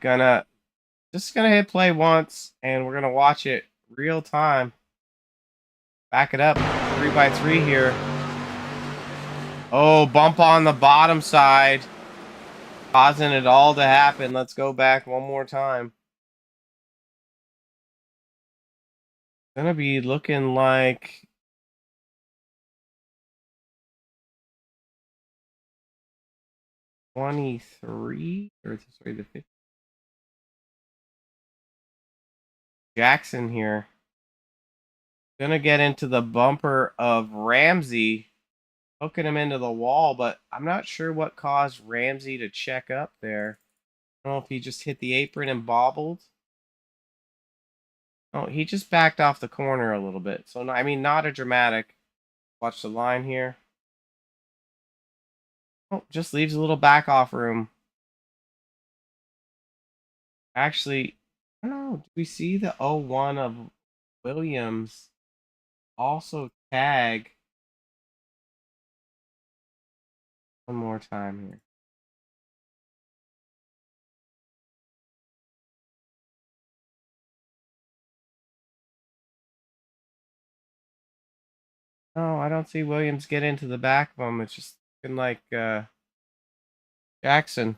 just gonna hit play once, and we're gonna watch it real time. Back it up, 3x3 here. Oh, bump on the bottom side, causing it all to happen. Let's go back one more time. Gonna be looking like '23 or sorry, the 50. Jackson here. Gonna get into the bumper of Ramsey, hooking him into the wall, but I'm not sure what caused Ramsey to check up there. I don't know if he just hit the apron and bobbled. Oh, he just backed off the corner a little bit. So, I mean, not a dramatic. Watch the line here. Oh, just leaves a little back off room. Actually, I don't know. Do we see the 01 of Williams also tag? One more time here. No, I don't see Williams get into the back of him. It's just looking like Jackson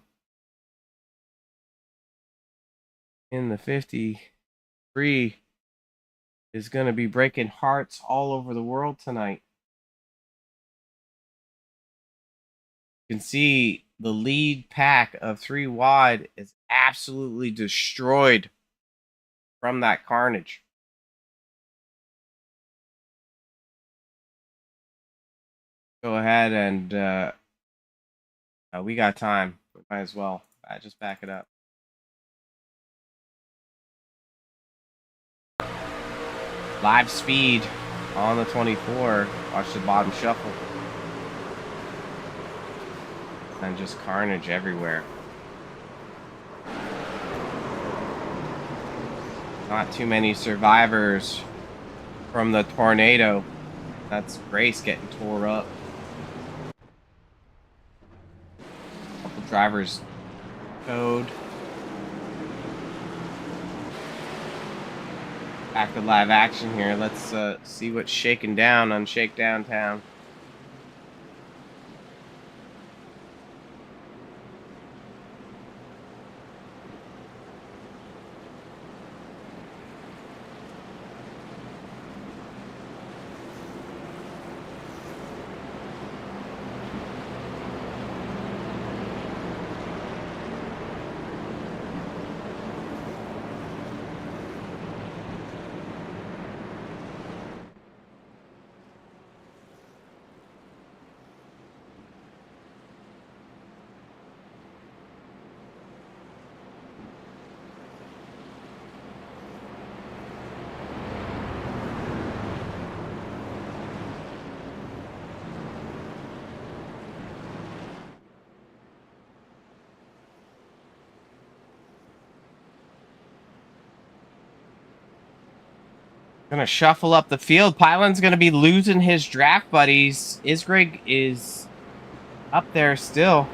in the 53 is going to be breaking hearts all over the world tonight. You can see the lead pack of 3 wide is absolutely destroyed from that carnage. Go ahead and we got time. We might as well. Just back it up. Live speed on the 24. Watch the bottom shuffle. And just carnage everywhere. Not too many survivors from the tornado. That's Grace getting tore up. Couple drivers towed. Back to live action here. Let's see what's shaking down on Shakedown Town. Gonna shuffle up the field. Pylan's gonna be losing his draft buddies. Isgrig is up there still.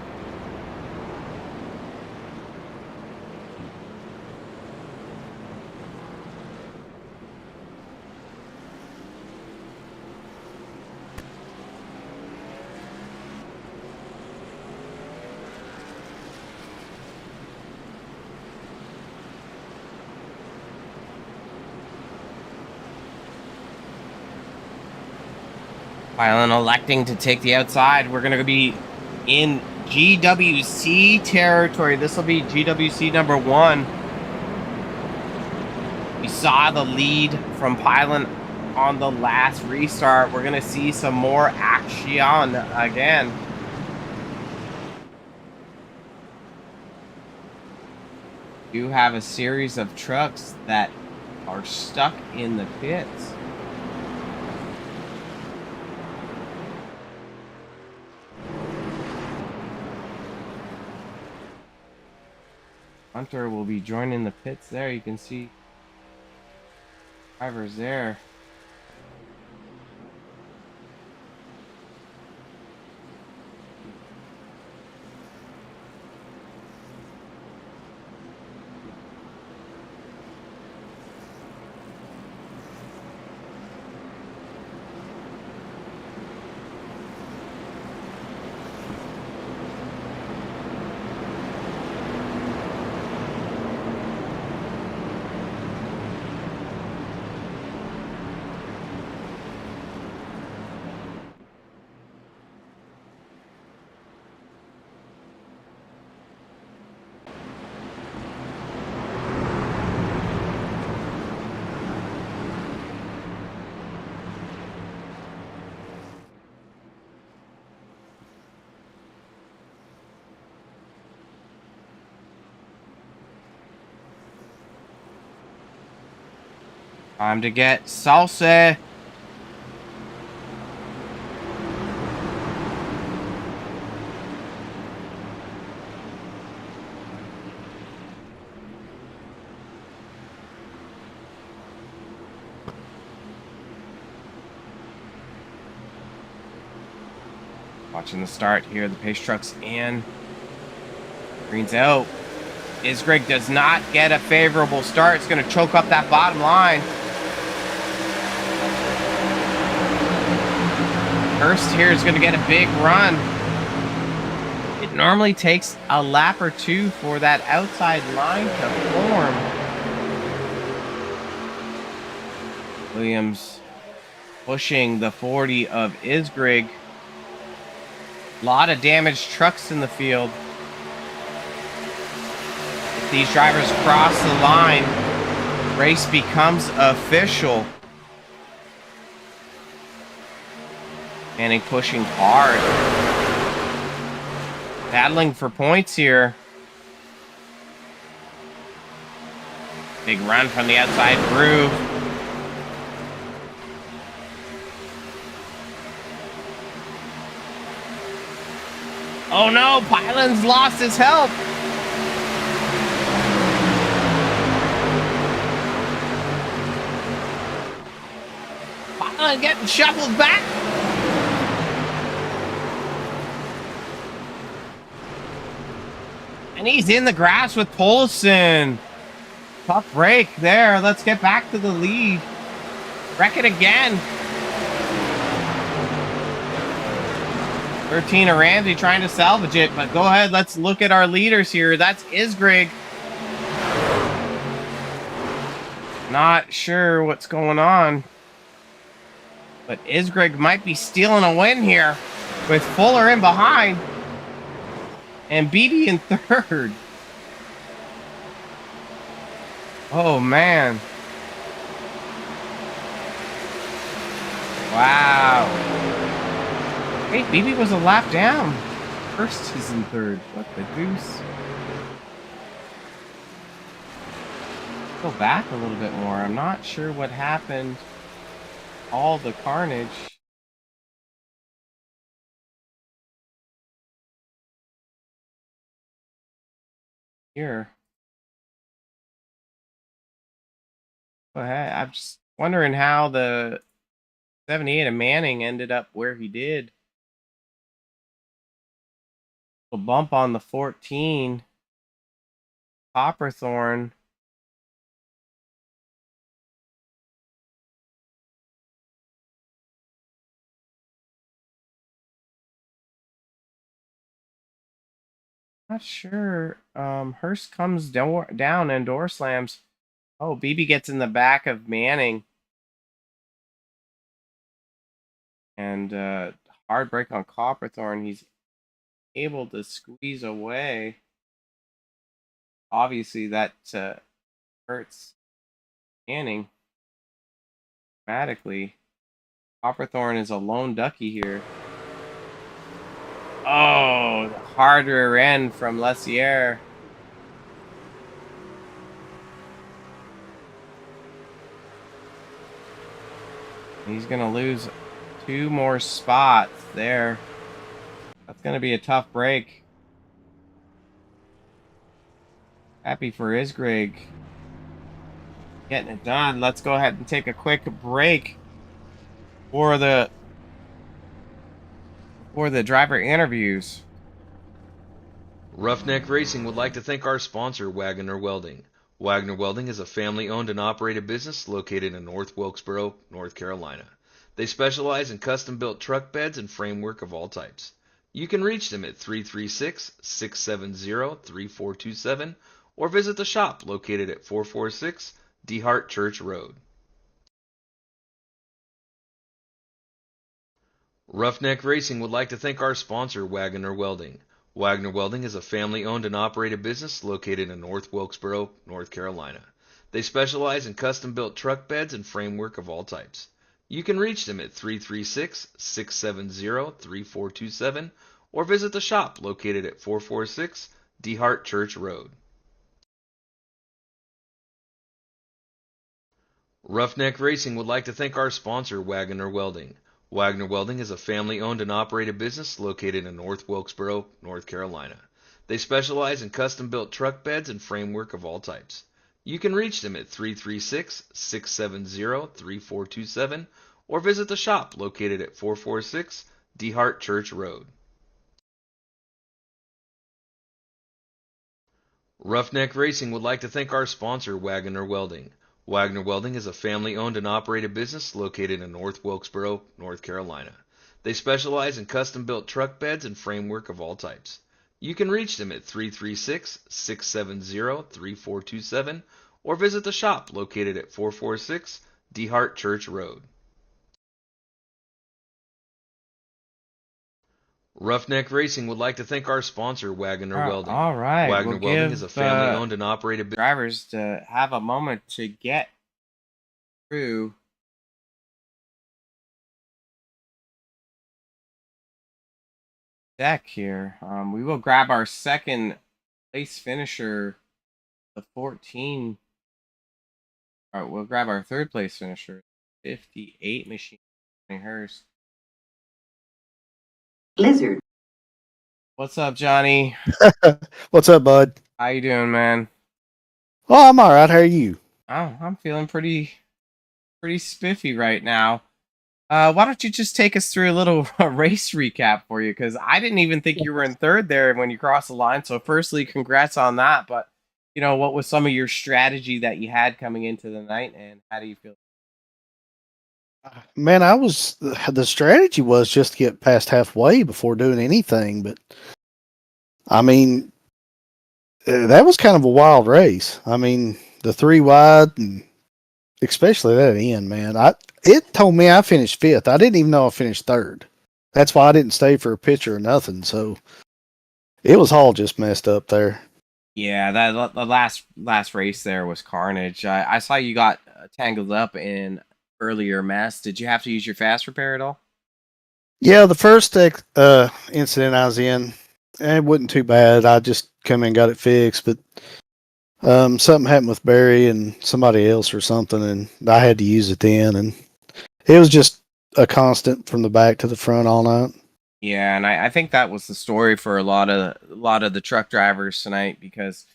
Pylan electing to take the outside. We're going to be in GWC territory. This will be GWC number 1. We saw the lead from Pylan on the last restart. We're going to see some more action again. We do have a series of trucks that are stuck in the pits. Hunter will be joining the pits there. You can see drivers there. Time to get salsa. Watching the start here. The pace truck's in. Green's out. Isgrig does not get a favorable start. It's going to choke up that bottom line. Hurst here is going to get a big run. It normally takes a lap or two for that outside line to form. Williams pushing the 40 of Isgrig. A lot of damaged trucks in the field. If these drivers cross the line, race becomes official. Manning pushing hard. Battling for points here. Big run from the outside groove. Oh no, Pylan's lost his help. Pylan getting shuffled back. And he's in the grass with Polson. Tough break there. Let's get back to the lead. Wreck it again. 13 of Ramsey trying to salvage it, but go ahead. Let's look at our leaders here. That's Isgrig. Not sure what's going on, but Isgrig might be stealing a win here with Fuller in behind. And BB in third. Oh, man. Wow. Hey, BB was a lap down. First is in third. What the goose? Go back a little bit more. I'm not sure what happened. All the carnage. Here. Go ahead. I'm just wondering how the 78 of Manning ended up where he did. A bump on the 14. Copperthorn. Not sure. Hurst comes down and door slams. Oh, BB gets in the back of Manning. And hard break on Copperthorn. He's able to squeeze away. Obviously, that hurts Manning dramatically. Copperthorn is a lone ducky here. Oh, the hard rear end from Lessier. He's going to lose 2 more spots there. That's going to be a tough break. Happy for Isgrig getting it done. Let's go ahead and take a quick break for the driver interviews. Ruff Neck Racing would like to thank our sponsor, Wagoner Welding. Wagoner Welding is a family-owned and operated business located in North Wilkesboro, North Carolina. They specialize in custom-built truck beds and framework of all types. You can reach them at 336-670-3427 or visit the shop located at 446 DeHart Church Road. Ruff Neck Racing would like to thank our sponsor, Wagoner Welding. Wagoner Welding is a family-owned and operated business located in North Wilkesboro, North Carolina. They specialize in custom-built truck beds and framework of all types. You can reach them at 336-670-3427 or visit the shop located at 446 DeHart Church Road. Ruff Neck Racing would like to thank our sponsor, Wagoner Welding. Wagoner Welding is a family-owned and operated business located in North Wilkesboro, North Carolina. They specialize in custom-built truck beds and framework of all types. You can reach them at 336-670-3427 or visit the shop located at 446 DeHart Church Road. Ruff Neck Racing would like to thank our sponsor, Wagoner Welding. Wagoner Welding is a family-owned and operated business located in North Wilkesboro, North Carolina. They specialize in custom-built truck beds and framework of all types. You can reach them at 336-670-3427 or visit the shop located at 446 DeHart Church Road. Ruff Neck Racing would like to thank our sponsor, Wagoner Welding. All right. Wagoner We'll Welding give is a family-owned and operated business. drivers to have a moment to get through deck here. We will grab our second place finisher, the 14. All right, we'll grab our third place finisher, 58 machine hers. Lizard. What's up, Johnny? What's up, bud? How you doing, man? Oh, I'm all right. How are you? Oh, I'm feeling pretty spiffy right now. Why don't you just take us through a little race recap for you? Because I didn't even think you were in third there when you crossed the line. So, firstly, congrats on that. But what was some of your strategy that you had coming into the night, and how do you feel? Man, the strategy was just to get past halfway before doing anything. But I mean, that was kind of a wild race. I mean, the 3 wide, and especially that end, man. It told me I finished 5th. I didn't even know I finished 3rd. That's why I didn't stay for a picture or nothing. So it was all just messed up there. Yeah, the last race there was carnage. I saw you got tangled up in earlier mess. Did you have to use your fast repair at all? Yeah, the first incident I was in, it wasn't too bad. I just come in and got it fixed, but something happened with Barry and somebody else or something, and I had to use it then, and it was just a constant from the back to the front all night. Yeah, and I think that was the story for a lot of the truck drivers tonight, because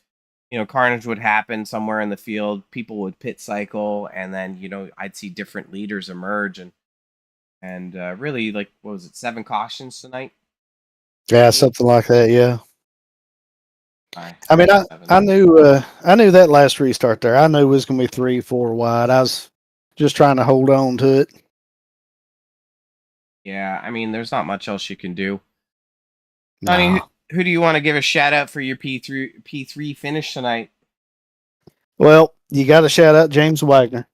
carnage would happen somewhere in the field, people would pit cycle, and then I'd see different leaders emerge, and really, like, what was it, 7 cautions tonight? Yeah, something like that. Yeah. Right. I mean, I knew that last restart there. I knew it was going to be 3, 4 wide. I was just trying to hold on to it. Yeah, I mean, there's not much else you can do. Nah. Johnny, who do you want to give a shout out for your P3 finish tonight? Well, you got to shout out James Wagner.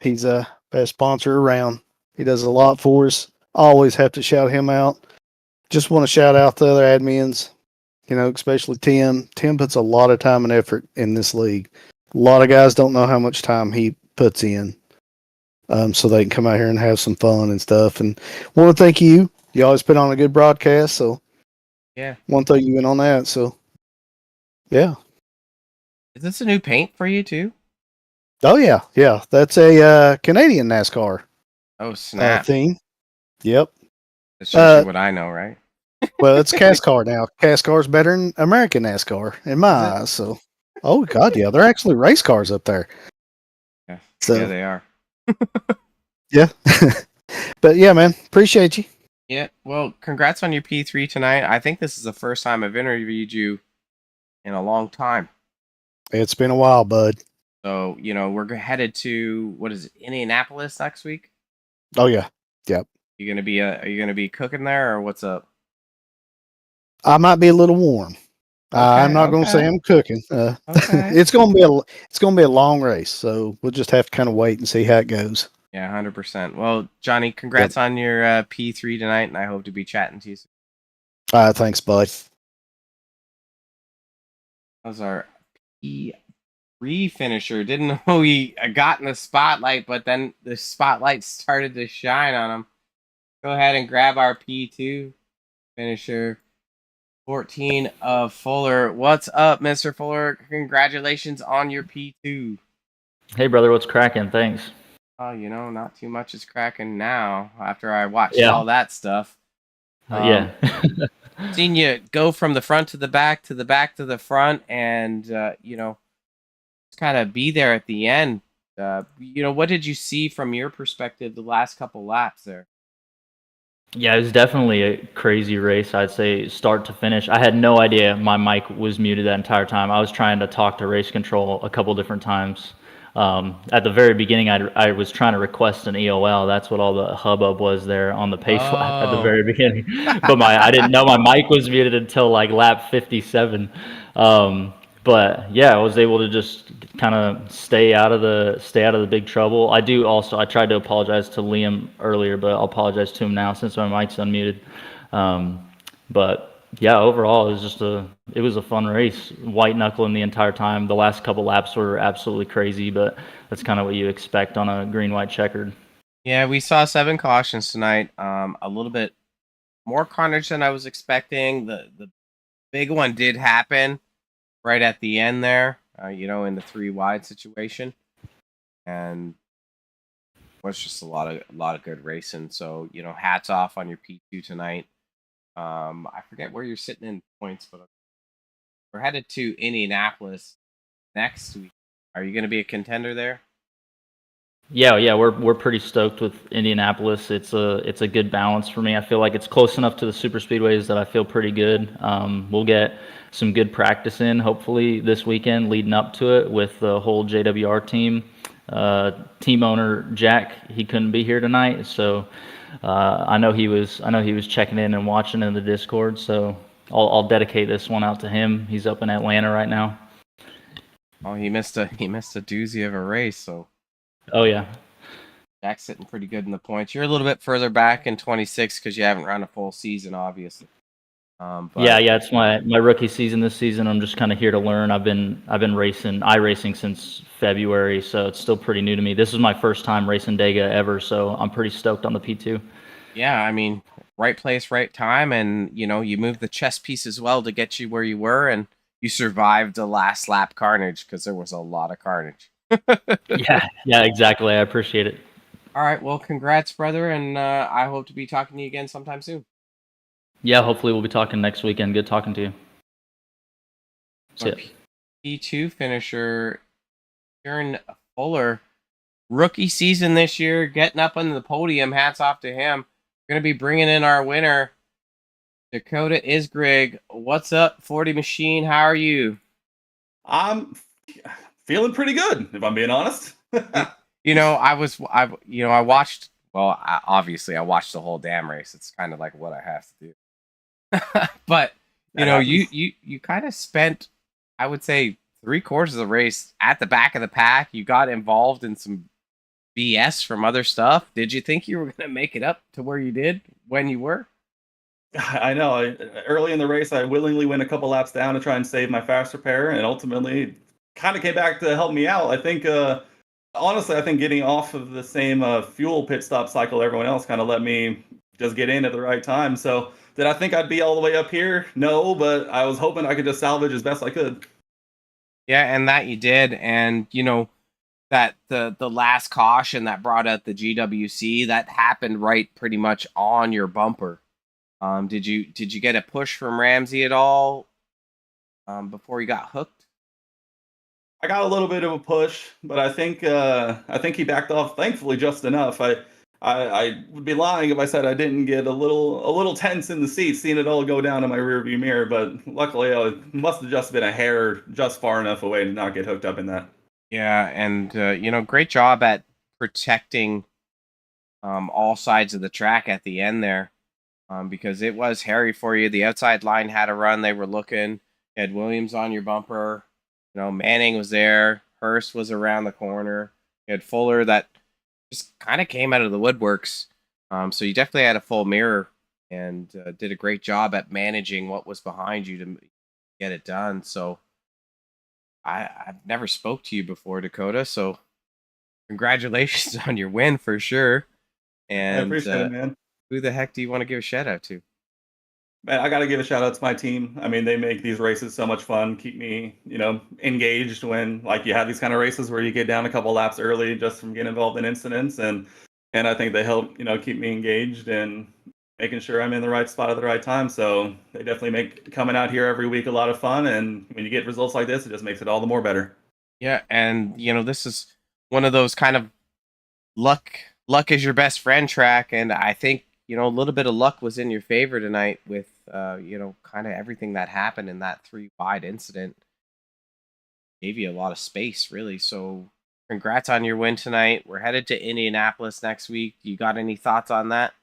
He's a best sponsor around. He does a lot for us. Always have to shout him out. Just want to shout out the other admins, especially Tim. Tim puts a lot of time and effort in this league. A lot of guys don't know how much time he puts in, so they can come out here and have some fun and stuff. And want to thank you. You always put on a good broadcast, so yeah, want to throw you in on that. So, yeah. Is this a new paint for you too? Oh yeah. That's a Canadian NASCAR. Oh snap! Theme. Yep. That's usually what I know, right? Well, it's CASCAR now. CASCAR's better than American NASCAR in my eyes. So, oh god, yeah, they're actually race cars up there. Yeah, so, yeah, they are. Yeah, but yeah, man, appreciate you. Yeah, well, congrats on your P3 tonight. I think this is the first time I've interviewed you in a long time. It's been a while, bud. So we're headed to, what is it, Indianapolis next week? Oh yeah, yep. Are you gonna be cooking there, or what's up? I might be a little warm. I'm not going to say I'm cooking. Okay. It's going to be a long race, so we'll just have to kind of wait and see how it goes. Yeah, 100%. Well, Johnny, congrats on your P3 tonight, and I hope to be chatting to you soon. All right, thanks, bud. That was our P3 finisher. Didn't know he got in the spotlight, but then the spotlight started to shine on him. Go ahead and grab our P2 finisher. 14 of Fuller. What's up, Mr. Fuller? Congratulations on your P2. Hey, brother, what's cracking? Thanks. Oh, not too much is cracking now after I watched all that stuff. Yeah. Seen you go from the front to the back to the back to the front, and, just kind of be there at the end. What did you see from your perspective the last couple laps there? Yeah, it was definitely a crazy race. I'd say start to finish. I had no idea my mic was muted that entire time. I was trying to talk to race control a couple different times. At the very beginning, I was trying to request an EOL. That's what all the hubbub was there on the pace lap at the Oh, very beginning. But I didn't know my mic was muted until like lap 57. But yeah, I was able to just kind of stay out of the big trouble. I tried to apologize to Liam earlier, but I'll apologize to him now since my mic's unmuted. But yeah, overall it was a fun race. White knuckling the entire time. The last couple laps were absolutely crazy, but that's kind of what you expect on a green white checkered. yeah, we saw 7 cautions tonight. A little bit more carnage than I was expecting. The big one did happen right at the end there, in the 3 wide situation, and was just a lot of good racing. So hats off on your P2 tonight. I forget where you're sitting in points, but we're headed to Indianapolis next week. Are you going to be a contender there? Yeah, we're pretty stoked with Indianapolis. It's a good balance for me. I feel like it's close enough to the super speedways that I feel pretty good. We'll get some good practice in hopefully this weekend leading up to it with the whole JWR team. Team owner Jack, he couldn't be here tonight, so I know he was checking in and watching in the Discord. So I'll dedicate this one out to him. He's up in Atlanta right now. Oh, he missed a doozy of a race, so. Oh yeah. Jack's sitting pretty good in the points. You're a little bit further back in 26 because you haven't run a full season, obviously. But yeah, it's my rookie season this season. I'm just kind of here to learn. I've been racing iRacing since February, so it's still pretty new to me. This is my first time racing Dega ever, so I'm pretty stoked on the P2. Yeah, I mean, right place, right time, and you moved the chess piece as well to get you where you were, and you survived the last lap carnage because there was a lot of carnage. yeah, exactly. I appreciate it. All right, well, congrats, brother, and I hope to be talking to you again sometime soon. Yeah, hopefully we'll be talking next weekend. Good talking to you. See ya. P2 finisher, Aaron Fuller, rookie season this year, getting up on the podium. Hats off to him. We're going to be bringing in our winner, Dakota Isgrig. What's up, 40 Machine? How are you? I'm feeling pretty good, if I'm being honest. I watched. Well, obviously, I watched the whole damn race. It's kind of like what I have to do. But you kind of spent, I would say, 3/4 of the race at the back of the pack. You got involved in some BS from other stuff. Did you think you were going to make it up to where you did when you were? I know. Early in the race, I willingly went a couple laps down to try and save my fast repair, and ultimately kind of came back to help me out. I think, honestly, I think getting off of the same fuel pit stop cycle everyone else kind of let me just get in at the right time. So did I think I'd be all the way up here? No, but I was hoping I could just salvage as best I could. Yeah, and that you did. And, that the last caution that brought out the GWC, that happened right pretty much on your bumper. Did you get a push from Ramsey at all before you got hooked? I got a little bit of a push, but I think he backed off, thankfully, just enough. I would be lying if I said I didn't get a little tense in the seat, seeing it all go down in my rearview mirror. But luckily, I must have just been a hair just far enough away to not get hooked up in that. Yeah, and great job at protecting all sides of the track at the end there, because it was hairy for you. The outside line had a run; they were looking. You had Williams on your bumper. Manning was there. Hurst was around the corner. You had Fuller that just kind of came out of the woodworks. So you definitely had a full mirror and did a great job at managing what was behind you to get it done. So I've never spoke to you before, Dakota. So congratulations on your win for sure. And I appreciate it, man. Who the heck do you want to give a shout out to? Man, I got to give a shout out to my team. I mean, they make these races so much fun, keep me, engaged when you have these kind of races where you get down a couple laps early just from getting involved in incidents. And I think they help, keep me engaged and making sure I'm in the right spot at the right time. So they definitely make coming out here every week a lot of fun. And when you get results like this, it just makes it all the more better. Yeah. And, this is one of those kind of luck is your best friend track. And I think you know, a little bit of luck was in your favor tonight with, you know, kind of everything that happened in that 3 wide incident. Gave you a lot of space, really. So congrats on your win tonight. We're headed to Indianapolis next week. You got any thoughts on that?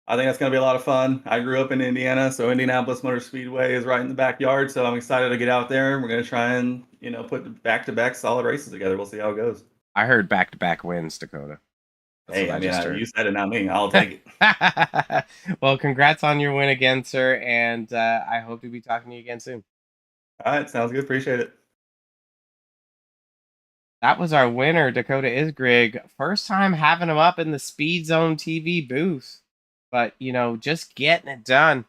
I think that's going to be a lot of fun. I grew up in Indiana, so Indianapolis Motor Speedway is right in the backyard. So I'm excited to get out there. We're going to try and, you know, put back-to-back solid races together. We'll see how it goes. I heard back-to-back wins, Dakota. That's Hey, what I mean, just heard. you said it, not me. I'll take it. Well, congrats on your win again, sir, and I hope to be talking to you again soon. All right, sounds good. Appreciate it. That was our winner, Dakota Isgrig. First time having him up in the Speed Zone TV booth. But, you know, just getting it done.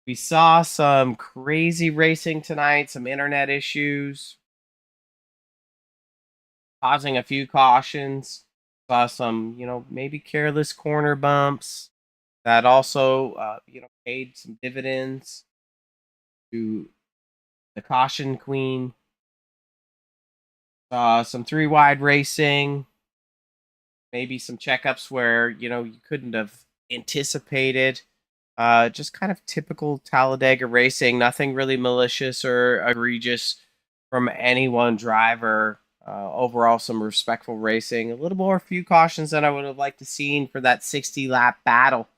We saw some crazy racing tonight, some internet issues, causing a few cautions. Saw some, you know, maybe careless corner bumps that also, you know, paid some dividends to the caution queen. Some 3 wide racing, maybe some checkups where, you know, you couldn't have anticipated. Just kind of typical Talladega racing, nothing really malicious or egregious from any one driver. Overall, some respectful racing. A little more, a few cautions that I would have liked to seen for that 60-lap battle.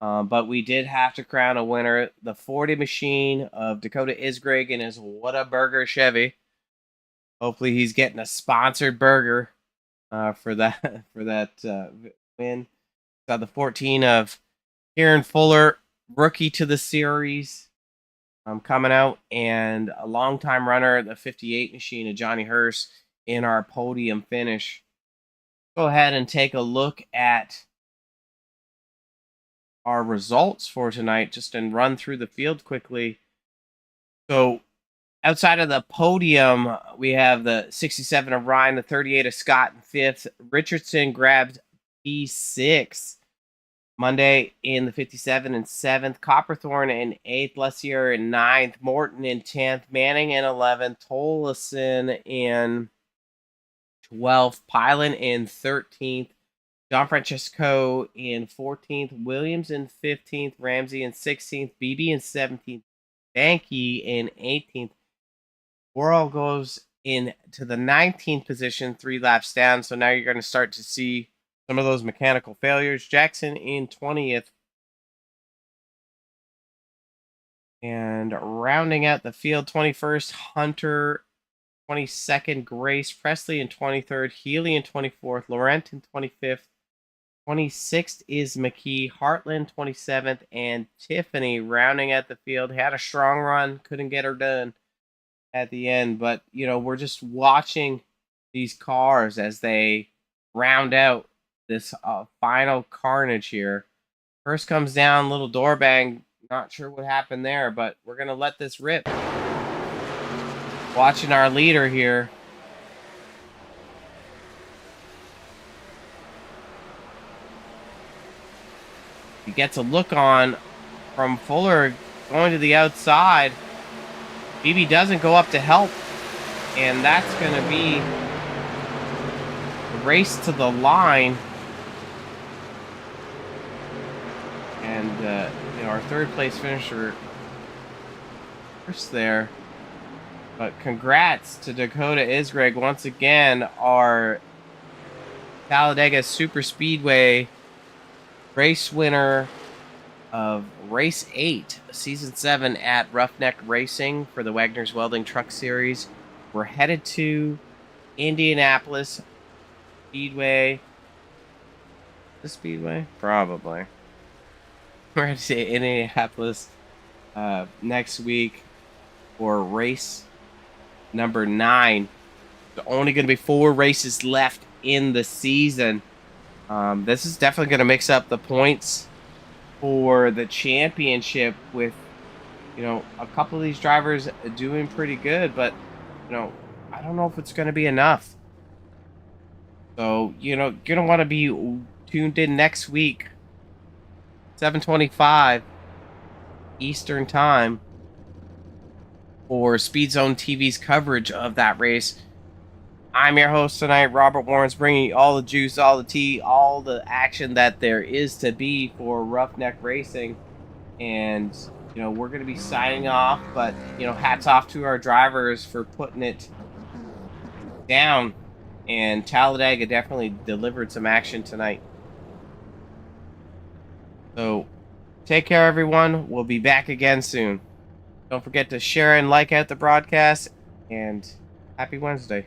But we did have to crown a winner. The 40 machine of Dakota Isgrig and his Whataburger Chevy. Hopefully he's getting a sponsored burger for that win. Got the 14 of Kieran Fuller, rookie to the series, coming out, and a longtime runner, the 58 machine of Johnny Hurst in our podium finish. Go ahead and take a look at our results for tonight, just and run through the field quickly. So outside of the podium, we have the 67 of Ryan, the 38 of Scott in 5th. Richardson grabbed P6. Monday in the 57 in 7th. Copperthorne in 8th. Lessier in 9th. Morton in 10th. Manning in 11th. Tolleson in 12th. Pilon in 13th. John Francesco in 14th. Williams in 15th. Ramsey in 16th. Beebe in 17th. Banky in 18th. Worrell goes into the 19th position, 3 laps down. So now you're going to start to see some of those mechanical failures. Jackson in 20th. And rounding out the field, 21st, Hunter, 22nd, Grace, Presley in 23rd, Healy in 24th, Laurent in 25th, 26th is McKee, Hartland 27th, and Tiffany rounding out the field. Had a strong run, couldn't get her done at the end, but, you know, we're just watching these cars as they round out this final carnage here. First comes down, little door bang. Not sure what happened there, but we're going to let this rip. Watching our leader here. He gets a look on from Fuller going to the outside. Beebe doesn't go up to help, and that's going to be a race to the line. And, you know, our 3rd place finisher first there. But congrats to Dakota Isgrig once again, our Talladega Superspeedway race winner of race 8, season 7 at Ruff Neck Racing for the Wagoner's Welding Truck Series. We're headed to Indianapolis Speedway. The Speedway? Probably. We're headed to Indianapolis next week for race number 9. There's only going to be 4 races left in the season. This is definitely going to mix up the points for the championship with, you know, a couple of these drivers doing pretty good, but, you know, I don't know if it's going to be enough. So, you know, you're going to want to be tuned in next week, 7:25 Eastern Time, for Speed Zone TV's coverage of that race. I'm your host tonight, Robert Warren's, bringing you all the juice, all the tea, all all the action that there is to be for Ruff Neck Racing. And, we're going to be signing off, but, hats off to our drivers for putting it down. And Talladega definitely delivered some action tonight. So, take care, everyone. We'll be back again soon. Don't forget to share and like out the broadcast, and happy Wednesday.